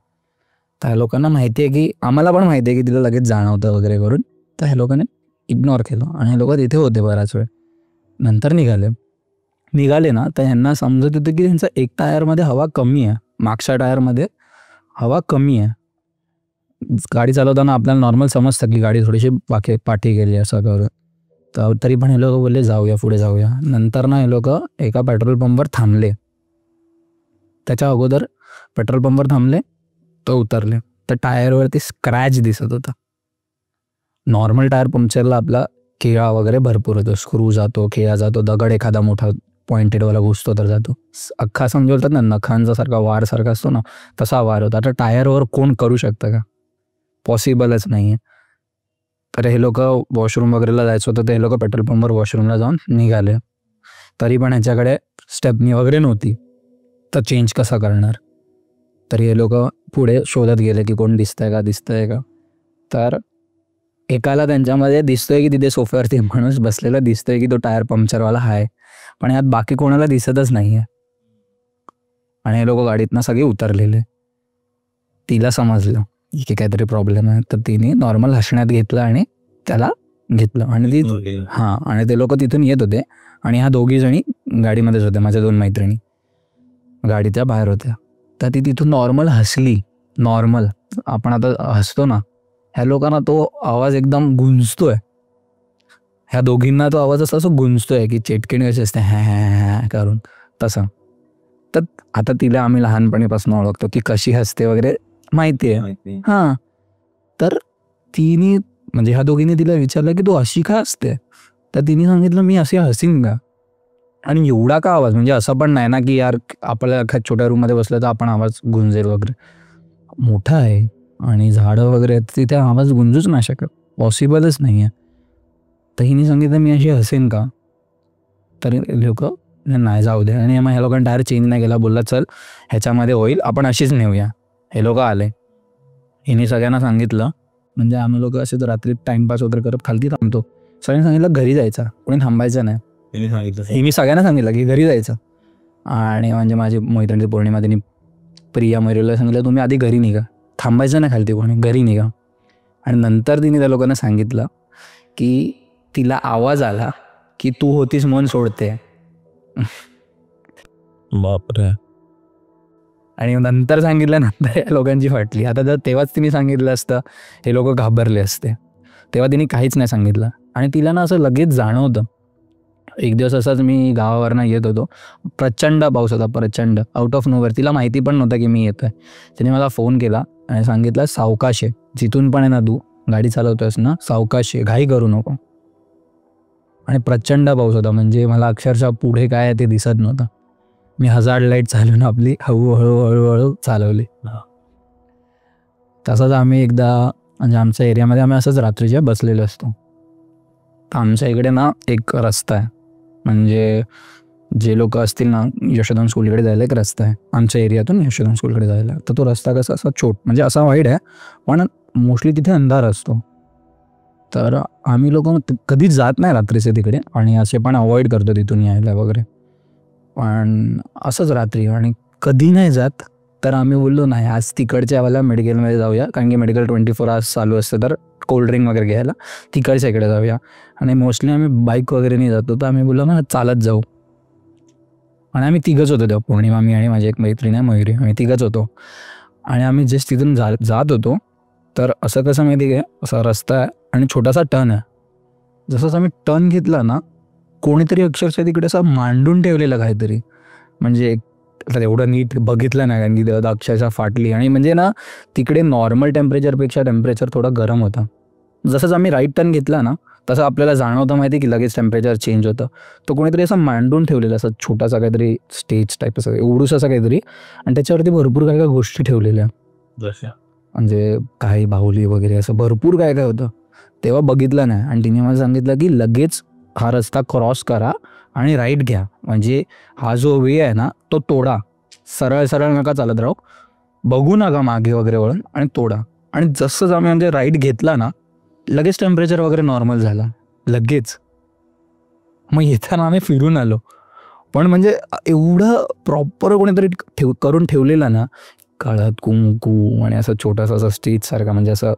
तर ह्या लोकांना माहिती आहे की, आम्हाला पण माहिती आहे की तिला लगेच जाणवतं वगैरे करून. तर ह्या लोकांनी इग्नोर केलं आणि हे लोक तिथे होते बराच वेळ. नंतर निघाले ना, तर ह्यांना समजत होतं की त्यांचा एक टायरमध्ये हवा कमी आहे, मागच्या टायरमध्ये हवा कमी आहे. गाडी चालवताना आपल्याला नॉर्मल समजतं की गाडी थोडीशी पाठी गेली असं करून. तर तरी पण हे लोक बोलले जाऊया, पुढे जाऊया. नंतर ना हे लोक एका पेट्रोल पंपवर थांबले. त्याच्या अगोदर पेट्रोल पंपवर थांबले, तो उतरले. तर टायरवरती स्क्रॅच दिसत होता. नॉर्मल टायर पंक्चरला आपला खिळा वगैरे भरपूर होतो, स्क्रू जातो, खिळा जातो, दगड एखादा मोठा पॉइंटेडवाला घुसतो तर जातो. अख्खा समजवतात ना नखांचा सारखा वार सारखा असतो ना, तसा वार होता. आता टायरवर कोण करू शकतं का? पॉसिबलच नाही आहे. तर हे लोक वॉशरूम वगैरेला जायचं होतं, तर हे लोक पेट्रोल पंपवर वॉशरूमला जाऊन निघाले. तरी पण ह्याच्याकडे स्टेपनी वगैरे नव्हती, तर चेंज कसा करणार? तरी हे लोक पुढे शोधत गेले की कोण दिसतंय का. तर एकाला त्यांच्यामध्ये दिसतोय की तिथे सोफ्यावरती माणूस बसलेला दिसतोय की तो टायर पंक्चरवाला आहे, पण यात बाकी कोणाला दिसतच नाही आहे. आणि हे लोक गाडीतनं सगळे उतरलेले. तिला समजलं की काहीतरी प्रॉब्लेम आहे, तर तिने नॉर्मल हसण्यात घेतलं आणि त्याला घेतलं. आणि ती आणि ते लोक तिथून येत होते आणि ह्या 2 जणी गाडीमध्येच होत्या, माझ्या 2 मैत्रिणी गाडीच्या बाहेर होत्या. तर ती तिथून नॉर्मल हसली. नॉर्मल आपण आता हसतो ना, ह्या लोकांना तो आवाज एकदम गुंजतोय. ह्या दोघींना तो आवाज असं गुंजतोय की चेटकिणी कशी असते हॅ करून तसं. तर आता तिला आम्ही लहानपणीपासून ओळखतो की कशी हसते वगैरे माहिती आहे. तर तिने म्हणजे ह्या दोघींनी तिला विचारलं की तू अशी का हसते? तर तिने सांगितलं मी अशी हसीन का? आणि एवढा का आवाज? म्हणजे असं पण नाही ना की यार आपल्या एखाद्या छोट्या रूममध्ये बसलं तर आपण आवाज गुंजेल वगैरे. मोठा आहे आणि झाडं वगैरे आहेत, तिथे आवाज गुंजूच नाही शकत, पॉसिबलच नाही आहे. तर हिने सांगितलं मी अशी हसेन का? तर लोक नाही जाऊ दे. आणि मग ह्या लोकांनी टायर चेंज नाही केला, बोलला चल ह्याच्यामध्ये होईल, आपण अशीच नेऊया. हे लोक आले, हिने सगळ्यांना सांगितलं. म्हणजे आम्ही लोक असे तर रात्री टाइमपास वगैरे करत खालती थांबतो. सगळ्यांनी सांगितलं घरी जायचं, कोणी थांबायचं नाही. मी सगळ्यांना सांगितलं की घरी जायचं. आणि म्हणजे माझी मैत्रिणी पौर्णिमा तिने प्रिया मयुरीला सांगितलं तुम्ही आधी घरी निघा, थांबायचं नाही खालती कोणी, घरी निघा. आणि नंतर तिने त्या लोकांना सांगितलं की तिला आवाज आला की तू होतीस म्हणून सोडते. बापरे. आणि नंतर सांगितल्यानंतर या लोकांची फाटली. आता जर तेव्हाच तिने सांगितलं असतं हे लोक घाबरले असते. तेव्हा तिने काहीच नाही सांगितलं. आणि तिला ना असं लगेच जाणवतं. एक दिवस असाच मी गावावरनं येत होतो, प्रचंड पाऊस होता, प्रचंड आउट ऑफ नोवेअर. तिला माहिती पण नव्हतं की मी येतो आहे. तिने मला फोन केला आणि सांगितलं सावकाश आहे, जिथून पण आहे ना तू गाडी चालवतोयस ना सावकाश आहे, घाई करू नको. आणि प्रचंड पाऊस होता, म्हणजे मला अक्षरशः पुढे काय आहे ते दिसत नव्हतं. मी हजार्ड लाईट चालवून आपली हळूहळू हळूहळू चालवली. तसंच आम्ही एकदा म्हणजे आमच्या एरियामध्ये आम्ही असंच रात्रीच्या बसलेलो असतो. तर आमच्या इकडे ना एक रस्ता आहे, म्हणजे जे लोक असतील ना यशोधन स्कूलकडे जायला एक रस्ता आहे आमच्या एरियातून यशोधन स्कूलकडे जायला. तर तो रस्ता कसा असा म्हणजे असा वाईट आहे, पण मोस्टली तिथे अंधार असतो. तर आम्ही लोक कधीच जात नाही रात्रीचे तिकडे आणि असे पण अवॉइड करतो तिथून यायला वगैरे. पण असंच रात्री आणि कधी नाही जात, तर आम्ही बोललो नाही आज तिकडच्या वाला मेडिकलमध्ये जाऊया, कारण की मेडिकल 24 hours चालू असतं. तर कोल्ड्रिंक वगैरे घ्यायला तिकडच्या इकडे जाऊया. आणि मोस्टली आम्ही बाईक वगैरेने जातो, तर आम्ही बोललो ना चालत जाऊ. आणि आम्ही तिघंच होतो तेव्हा, पौर्णिमा, मी आणि माझी एक मैत्रीण आहे मयुरी, आम्ही तिघंच होतो. आणि आम्ही जस्ट तिथून जात होतो, तर असं कसं माहिती आहे, असा रस्ता आहे आणि छोटासा टर्न आहे. जसंच आम्ही टर्न घेतला ना, कोणीतरी अक्षरशः तिकडे असं मांडून ठेवलेलं काहीतरी, म्हणजे आता एवढं नीट बघितलं नाही कारण की अक्षरशः फाटली. आणि म्हणजे ना तिकडे नॉर्मल टेम्परेचरपेक्षा टेम्परेचर थोडं गरम होतं. जसंच आम्ही राईट टर्न घेतला ना तसं आपल्याला जाणवतं माहिती की लगेच टेम्परेचर चेंज होतं. तो कोणीतरी असं मांडून ठेवलेलं असं छोटासा काहीतरी स्टेज टाईप असं एवढूस असं काहीतरी, आणि त्याच्यावरती भरपूर काय काय गोष्टी ठेवलेल्या, म्हणजे काही बाहुली वगैरे असं भरपूर काय काय होतं. तेव्हा बघितलं नाही आणि तिने मला सांगितलं की लगेच हा रस्ता क्रॉस करा आणि राईट घ्या, म्हणजे हा जो वे आहे ना तो तोडा, सरळ सरळ नका चालत राहू, बघू नका मागे वगैरे वळून आणि तोडा. आणि जसंच आम्ही म्हणजे राईट घेतला ना लगेच टेम्परेचर वगैरे नॉर्मल झाला लगेच. मग येताना आम्ही फिरून आलो, पण म्हणजे एवढं प्रॉपर कोणीतरी करून ठेवलेलं ना, काळात कुंकू आणि असं छोटासा असं स्टेजसारखा, म्हणजे असं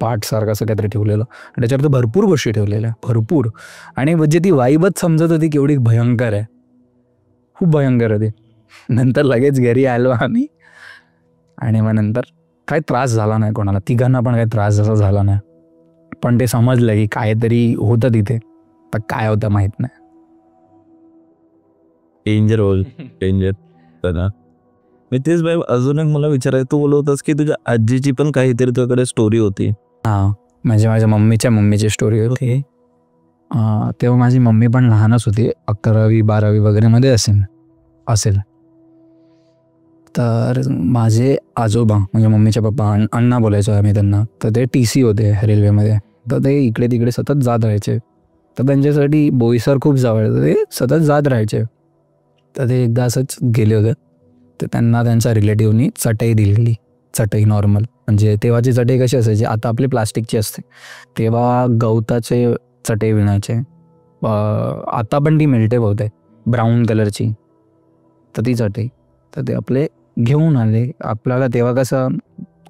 पाठसारखं असं काहीतरी ठेवलेलं. आणि त्याच्यावर भरपूर गोष्टी ठेवलेल्या भरपूर, आणि म्हणजे ती वाईबच समजत होती केवढी भयंकर आहे, खूप भयंकर होती. नंतर लगेच घरी आलो आम्ही, आणि मग नंतर काही त्रास झाला नाही कोणाला, तिघांना पण काही त्रास जसा झाला नाही. पण ते समजलं की काहीतरी होतं तिथे, तर काय होतं माहीत नाही. डेंजर होल डेंजर ना. मी तेच बाई अजून एक मला विचारायचं, तू बोलत होतास की तुझ्या आजीची पण काहीतरी तुझ्याकडे स्टोरी होती. हां, म्हणजे माझ्या मम्मीची स्टोरी होती. तेव्हा माझी मम्मी पण लहानच होती, 11वी 12वी वगैरे मध्ये असेल. तर माझे आजोबा म्हणजे मम्मीचे पप्पा, अण्णा बोलायचो आम्ही त्यांना, तर ते TC होते रेल्वेमध्ये. तर ते इकडे तिकडे सतत जात राहायचे. तर त्यांच्यासाठी बोईसर खूप जवळ, तर ते सतत जात राहायचे. तर ते एकदा असंच गेले होते, तर त्यांना त्यांच्या रिलेटिव्हनी चटई दिलेली, चटई नॉर्मल, म्हणजे तेव्हाची चटई कशी असायची, आता आपली प्लास्टिकची असते, तेव्हा गवताचे चटई विणायचे. आता पण ती मिळते बहुतेक ब्राऊन कलरची, तर ती चटई. तर ते आपले घेऊन आले. आपल्याला तेव्हा कसं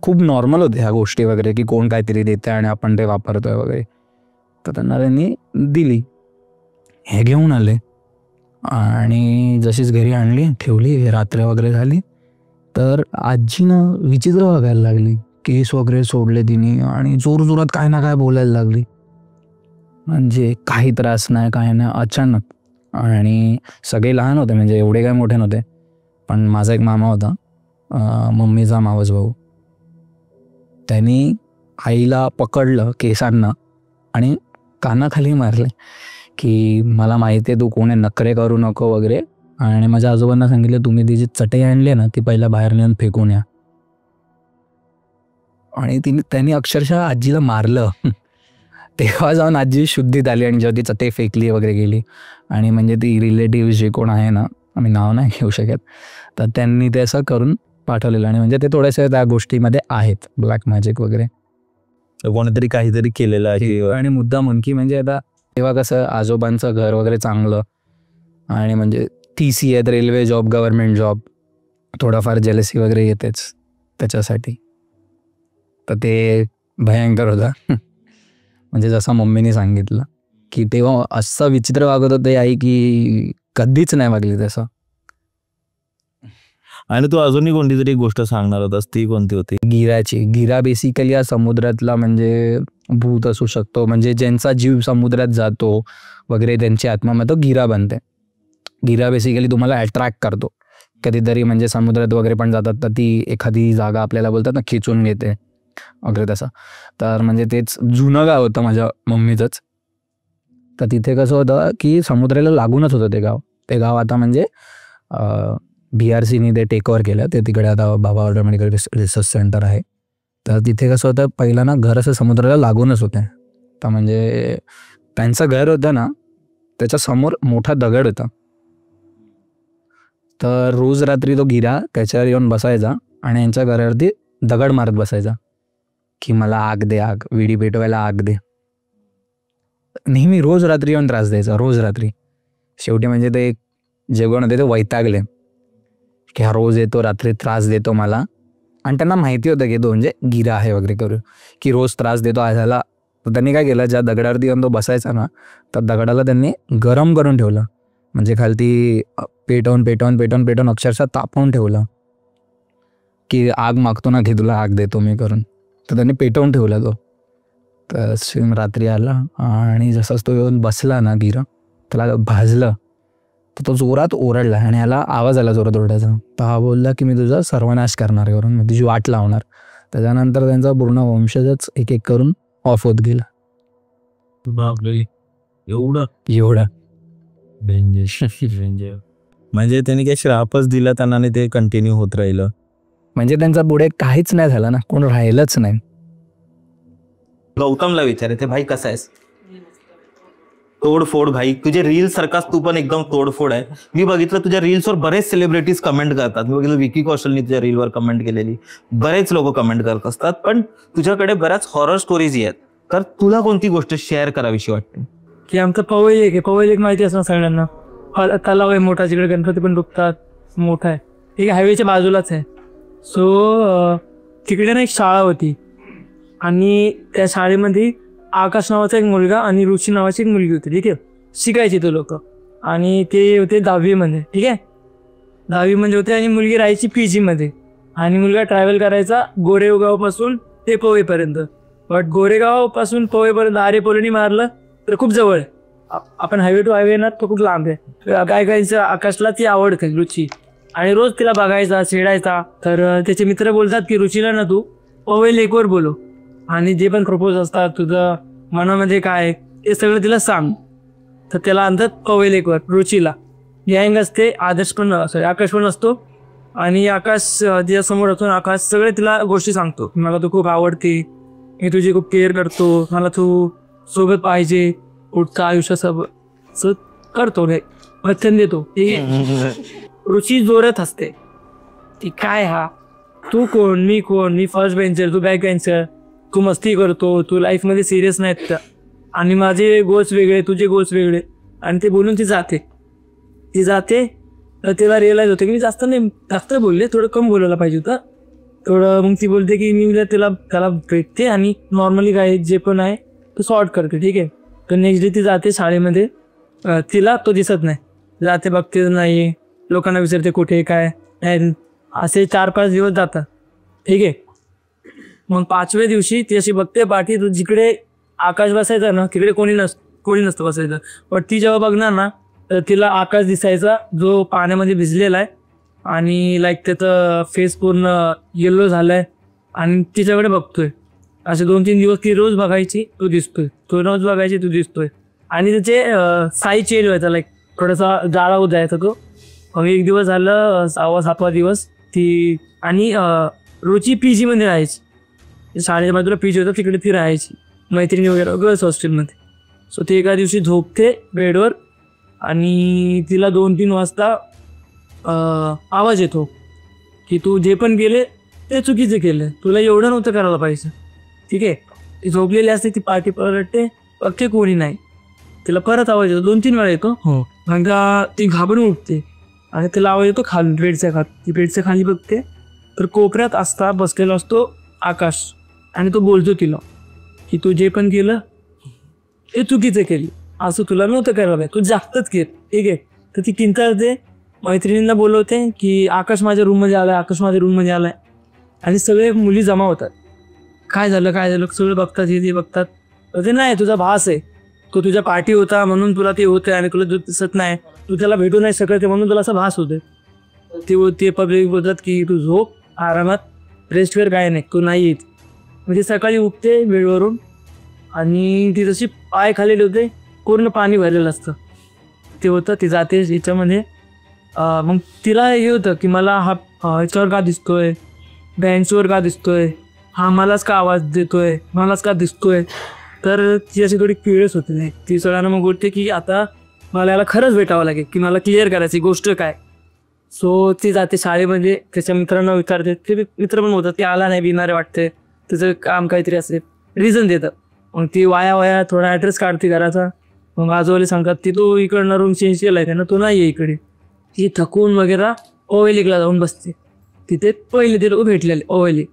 खूप नॉर्मल होते ह्या गोष्टी वगैरे, की कोण काहीतरी देतं आणि आपण ते वापरतोय वगैरे. तर त्यांनी दिली, हे घेऊन आले आणि जशीच घरी आणली, ठेवली, रात्र वगैरे झाली. तर आजीनं विचित्र बघायला लागली, केस वगैरे सोडले तिने आणि जोरजोरात काय ना काय बोलायला लागली, म्हणजे काही त्रास नाही काय नाही. अचानक, आणि सगळे लहान होते, म्हणजे एवढे काय मोठे नव्हते. पण माझा एक मामा होता, मम्मीचा मावस भाऊ, त्यांनी आईला पकडलं केसांना आणि कानाखाली मारले की मला माहिती आहे तू कोण आहे, नखरे करू नको वगैरे. आणि माझ्या आजोबांना सांगितलं तुम्ही ती जी चटई आणली ना ती पहिला बाहेर नेऊन फेकून या. आणि त्यांनी अक्षरशः आजीला मारलं. तेव्हा जाऊन आजी शुद्धीत आली आणि जेव्हा ती चटई फेकली वगैरे गेली. आणि म्हणजे ती रिलेटिव्ह जे कोण आहे ना, आम्ही नाव नाही घेऊ शकत, तर त्यांनी ते असं करून पाठवलेलं. आणि म्हणजे ते थोडेसे त्या गोष्टीमध्ये आहेत, ब्लॅक मॅजिक वगैरे, कोणीतरी काहीतरी केलेलं आहे. आणि मुद्दा म्हणकी म्हणजे आता तेव्हा कसं आजोबांचं घर वगैरे चांगलं, आणि म्हणजे TC आहेत, रेल्वे जॉब, गव्हर्नमेंट जॉब, थोडाफार जेलसी वगैरे येतेच त्याच्यासाठी. तर ते भयंकर होता. म्हणजे जसं मम्मीने सांगितलं की तेव्हा असं विचित्र वागत होते आई की कधीच नाही वागली तसं. आणि तू अजूनही कोणती तरी गोष्ट सांगणार होतास, ती कोणती होती? गिरा बेसिकली हा समुद्रातला म्हणजे भूत असू शकतो, म्हणजे ज्यांचा जीव समुद्रात जातो वगैरे त्यांची आत्मा मग तो गिरा बनते. गिरा बेसिकली तुम्हाला अट्रॅक्ट करतो कधीतरी म्हणजे समुद्रात वगैरे पण जातात, तर ती एखादी जागा आपल्याला बोलतात ना खिचून घेते वगैरे तसं. तर म्हणजे तेच जुनं गाव होतं माझ्या मम्मीचंच. तर तिथे कसं होतं की समुद्राला लागूनच होतं ते गाव. ते गाव आता म्हणजे BRCने ते टेक ओव्हर केलं. ते तिकडे आता बाबा ऑटोमेडिकल रिसर्च सेंटर आहे. तर तिथे कसं होतं, पहिलं ना घर असं समुद्राला लागूनच होतं. तर म्हणजे त्यांचं घर होतं ना, त्याच्यासमोर मोठा दगड होता. तर रोज रात्री तो गिरा त्याच्यावर येऊन बसायचा आणि यांच्या घरावरती दगड मारत बसायचा की मला आग दे, आग, विडी पेटवायला आग दे. नेहमी रोज रात्री येऊन त्रास द्यायचा, रोज रात्री. शेवटी म्हणजे ते जेवण होते ते वैतागले की हा रोज येतो, रात्री त्रास देतो मला. आणि त्यांना माहिती होतं की तो म्हणजे गिरा आहे वगैरे करू की रोज त्रास देतो ह्याला. तर त्यांनी काय केलं, ज्या दगडावरती येऊन तो बसायचा ना, तर दगडाला त्यांनी गरम करून ठेवलं. म्हणजे खालती पेटवून अक्षरशः तापवून ठेवलं की आग मागतो ना की तुला आग देतो मी करून. तर त्यांनी पेटवून ठेवला तो. तर सेम रात्री आला आणि जसाच तो येऊन बसला ना गिरा, त्याला भाजलं. तर तो जोरात ओरडला आणि ह्याला आवाज आला जोरात ओरडायचा. तर हा बोलला की मी तुझा सर्वनाश करणार करून, मी तुझी वाट लावणार. त्याच्यानंतर त्यांचा पूर्ण वंशजच एक एक करून ऑफ होत गेला. एवढं म्हणजे त्यांनी काही श्रापच दिला त्यांना आणि ते कंटिन्यू होत राहिलं. म्हणजे त्यांचा पुढे काहीच नाही झालं ना, कोण राहिलंच नाही. गौतमला विचारायचे, भाई कसा आहेस? तोडफोड भाई, तुझे रील सारखाच तू पण एकदम तोडफोड आहे. मी बघितलं तुझ्या रील्सवर बरेच सेलिब्रिटीज कमेंट करतात. मी बघितलं विकी कौशलनी तुझ्या रीलवर कमेंट केलेली, बरेच लोक कमेंट करत असतात. पण तुझ्याकडे बऱ्याच हॉरर स्टोरीज आहेत. तर तुला कोणती गोष्ट शेअर करावीशी वाटते? की आमचं पवई लेक माहिती असणार सगळ्यांना. तलाव आहे मोठा, जिकडे गणपती पण डुबतात, मोठा आहे. ठीक आहे, हायवेच्या बाजूलाच आहे. सो तिकडे ना एक शाळा होती आणि त्या शाळेमध्ये आकाश नावाचा एक मुलगा आणि रुची नावाची एक मुलगी होती. ठीक आहे, शिकायचे ते लोक आणि ते होते 10वी मध्ये. ठीक आहे, 10वी मध्ये होते आणि मुलगी राहायची PG मध्ये आणि मुलगा ट्रॅव्हल करायचा गोरेगावपासून ते पवईपर्यंत. बट गोरेगावपासून पवईपर्यंत आरेपोलीने मारलं तर खूप जवळ आहे. आपण हायवे टू हायवे ना, तो खूप लांब आहे. काय काहींचं आकाशला ती आवडते रुची आणि रोज तिला बघायचा, छेडायचा. तर त्याचे मित्र बोलतात की रुचीला ना तू पवई लेकवर बोलव आणि जे पण प्रपोज असतात तुझं मनामध्ये काय ते सगळं तिला सांग. तर त्याला आणतात पवई लेकवर रुचीला. गँग असते, आकाश पण असतो आणि आकाश तिच्या समोर असतो. आकाश सगळे तिला गोष्टी सांगतो, मला तू खूप आवडते, मी तुझी खूप केअर करतो, मला तू सोबत पाहिजे, पुढचं आयुष्य सब करतो रे, वचन देतो. रुची जोरात असते ती, काय हा तू कोण, मी कोण, मी फर्स्ट बेंचर, तू बॅक बेंचर, तू मस्ती करतो, तू लाईफमध्ये सिरियस नाहीत का, आणि माझे गोल्स वेगळे, तुझे गोल्स वेगळे. आणि ते बोलून ती जाते. तर तिला रिअलाइज होते की मी जास्त बोलले, थोडं कम बोलायला पाहिजे होतं थोडं. मग ती बोलते की मी त्याला भेटते आणि नॉर्मली काय जे पण आहे तो सॉर्ट करते. ठीक आहे, तर नेक्स्ट डे ती जाते शाळेमध्ये. तिला तो दिसत नाही, जाते बघते नाही, लोकांना विचारते कुठे काय. असे 4-5 दिवस जातात. ठीक आहे, मग 5व्या दिवशी ती अशी बघते पाठी, जिकडे आकाश बसायचा ना तिकडे कोणी नसतं बसायचं. पण ती जेव्हा बघणार ना तर तिला आकाश दिसायचा जो पाण्यामध्ये भिजलेला आहे आणि लाईक त्याचं फेस पूर्ण येलो झालाय आणि तिच्याकडे बघतोय. असे 2-3 दिवस ती रोज बघायची, तो दिसतोय, तो रोज बघायची, तू दिसतोय. आणि त्याचे साई चेंज व्हायचा, लाईक थोडासा जाळा होत जायचा तो. मग एक दिवस झालं, 6वा-7वा दिवस ती आणि रुची PG मध्ये राहायची. शाळेच्या बाजूला PG होतं, तिकडे ती राहायची मैत्रिणी वगैरे, गर्ल्स हॉस्टेलमध्ये. सो ती एका दिवशी झोपते बेडवर आणि तिला 2-3 वाजता आवाज येतो की तू जे पण केले ते चुकीचे केले, तुला एवढं नव्हतं करायला पाहिजे. ठीक आहे, ती झोपलेली असते, ती पाठी पलटते, बघते कोणी नाही. तिला परत आवाज येतो, 2-3 वेळा येतो. एकदा ती घाबरून उठते आणि तिला आवाज येतो खाली, बेडच्या खाली. ती बेडच्या खाली बघते तर कोपऱ्यात बसलेला असतो आकाश आणि तो बोलतो तिला की तू जे पण केलं ते चुकीचं केली, असं तुला नव्हतं करायला पाहिजे, तू जास्तच केलं. ठीक आहे, तर ती किंचाळते, मैत्रिणींना बोलवते की आकाश माझ्या रूममध्ये आलाय आणि सगळे मुली जमा होतात. काय झालं सगळे बघतात, हे बघतात. ते नाही, तुझा भास आहे, तो तुझ्या पाठी होता म्हणून तुला ते होतं आणि तुला दिसत नाही, तू त्याला भेटू नाही शकत म्हणून तुला असा भास होतोय. ते पब्लिक बोलतात की तू झोप आरामात रेस्ट कर, काय नाही तू नाही येत. म्हणजे सकाळी उठते बेडवरून आणि ती जशी पाय खालेले होते पूर्ण पाणी भरलेलं असतं ते होतं. ती जाते याच्यामध्ये. मग तिला हे होतं की मला हा ह्याच्यावर का दिसतोय, बेंचवर का दिसतोय, हा मलाच का आवाज देतोय, मलाच का दिसतोय. तर ती अशी थोडी क्युरियस होती. ती सगळ्यांना मग बोलते की आता मला याला खरंच भेटावं लागेल की मला क्लिअर करायची गोष्ट काय. सो ती जाते शाळेमध्ये, त्याच्या मित्रांना विचारते. ते मित्र पण बोलतात की आला नाही, बिमार वाटते, त्याचं काम काहीतरी असेल, रिझन देतात. मग ती वाया थोडा ॲड्रेस काढते घराचा. मग आजोबाला सांगतात की तो इकडनं रूम चेंज केला आहे ना, तो नाही आहे इकडे. ती थकून वगैरे ओवेलिकला जाऊन बसते. तिथे पहिले ते लोक भेटलेले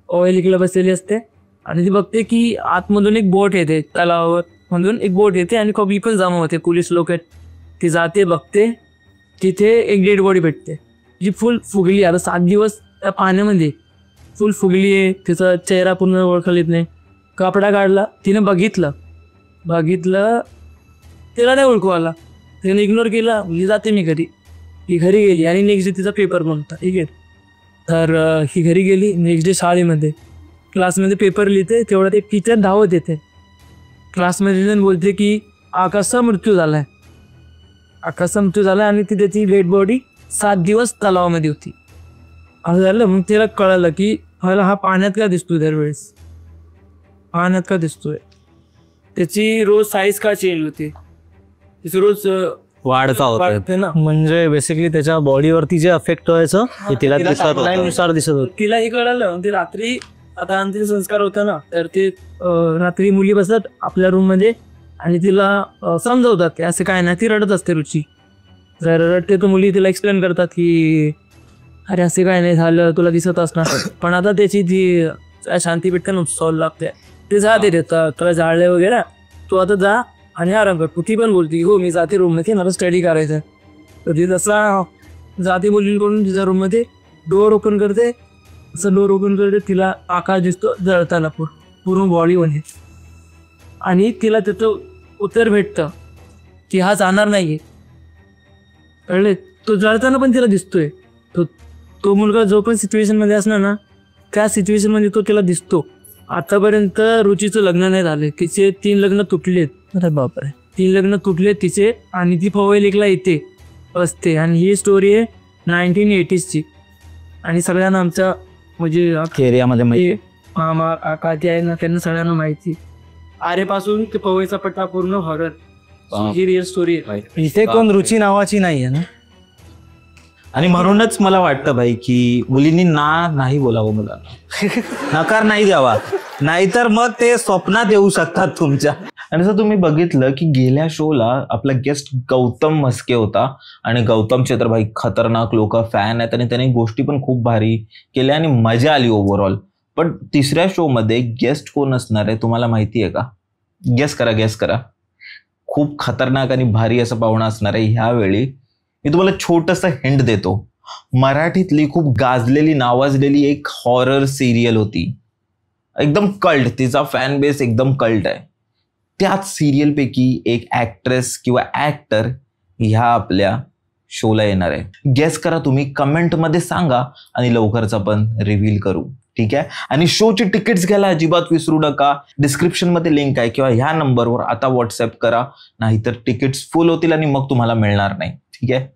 ओवेलिकला बसलेली असते आणि ती बघते की आतमधून एक बोट येते, तलावावर मधून एक बोट येते आणि कबी पण जमा होते, पोलीस लोक आहेत. ती जाते बघते, तिथे एक डेड बॉडी भेटते जी फुल फुगली. आता 7 दिवस त्या पाण्यामध्ये फुल फुगली आहे, तिचा चेहरा पूर्ण ओळखला येत नाही. कपडा काढला, तिने बघितलं तिला नाही ओळखू आला, तिने इग्नोर केला. ही जाते मी घरी. ही घरी गेली आणि नेक्स्ट डे तिचा पेपर पण होता, ठीक आहे. तर ही घरी गेली. नेक्स्ट डे शाळेमध्ये क्लासमध्ये पेपर लिहिते, तेवढं ते टीचर धावत येते. क्लासमध्ये जाऊन बोलते की आकाशचा मृत्यू झाला आहे आणि ती त्याची डेड बॉडी 7 दिवस तलावामध्ये होती. असं झालं. मग तिला कळलं की मला हा पाण्यात का दिसतोय, दरवेळेस पाण्यात का दिसतोय. त्याची रोज साईज का चेंज होते, त्याची रोज वाढता वाढते ना. म्हणजे बेसिकली त्याच्या बॉडीवरती जे अफेक्ट व्हायचं ते तिला नुसार दिसत होतं. तिला हे कळलं. ते रात्री आता अंतिम संस्कार होता ना, तर ते रात्री मुली बसतात आपल्या रूम मध्ये आणि तिला समजवतात की असं काय नाही. ती रडत असते रुची. जर रडते तर मुली तिला एक्सप्लेन करतात की अरे असे काय नाही झालं, तुला दिसत असणार. पण आता त्याची जी शांती भेटते सॉल्व लागते. ते जाते देतात तुला जाळले वगैरे, तू आता जा आणि आराम कर. ती पण बोलती हो मी जाते रूममध्ये, मला स्टडी करायचं. तर ती तसा जाते मुलींकडून तिच्या रूममध्ये. डोअर ओपन करते, असं डोअर ओपन करते, तिला आकाश दिसतो जळताना पूर्ण बॉडीमध्ये. आणि तिला त्याचं उत्तर भेटतं की हा जाणार नाहीये, कळले. तो जळताना पण तिला दिसतोय. तो मुलगा जो पण सिच्युएशनमध्ये असणार ना, त्या सिच्युएशनमध्ये तो तिला दिसतो. आतापर्यंत रुचीचं लग्न नाही झालं, तिचे 3 लग्न तुटलेत. अरे बापरे, 3 लग्न तुटलेत तिचे. आणि ती पवईलिकला येते असते. आणि ही स्टोरी आहे 1980ची. आणि सगळ्यांना आमच्या म्हणजे एरियामध्ये मामा काका ते आहे ना, त्यांना सगळ्यांना माहिती. आरेपासून ते पवईचा पट्टा पूर्ण हॉरर. ही रिअल स्टोरी आहे. इथे कोण रुची नावाची नाही आहे ना. आणि म्हणूनच मला वाटतं भाई की मुलींनी नाही बोलावं, मुलांना नकार नाही द्यावा, नाहीतर मग ते स्वप्नात येऊ शकतात तुमच्या. आणि जर तुम्ही बघितलं की गेल्या शोला आपला गेस्ट गौतम म्हस्के होता आणि गौतमचे तर भाई खतरनाक लोक फॅन आहेत आणि त्याने गोष्टी पण खूप भारी केल्या आणि मजा आली ओव्हरऑल. पण तिसऱ्या शो मध्ये गेस्ट कोण असणार आहे तुम्हाला माहिती आहे का? गेस करा. खूप खतरनाक आणि भारी असं पाहुणा असणार आहे ह्यावेळी. मी तुम्हाला छोटंसं हिंट देतो. मराठीतली खूप गाजलेली नावाजलेली एक हॉरर सिरियल होती, एकदम कल्ट, तिचा फॅन बेस एकदम कल्ट आहे. त्याच सिरियल पैकी एक ऍक्ट्रेस किंवा ऍक्टर ह्या आपल्या शोला येणार आहे. गेस करा तुम्ही, कमेंटमध्ये सांगा आणि लवकरच आपण रिव्हील करू, ठीक आहे. आणि शोची तिकीट्स घ्यायला अजिबात विसरू नका. डिस्क्रिप्शनमध्ये लिंक आहे किंवा ह्या नंबरवर आता व्हॉट्सअप करा, नाहीतर तिकीट्स फुल होतील आणि मग तुम्हाला मिळणार नाही, ठीक आहे.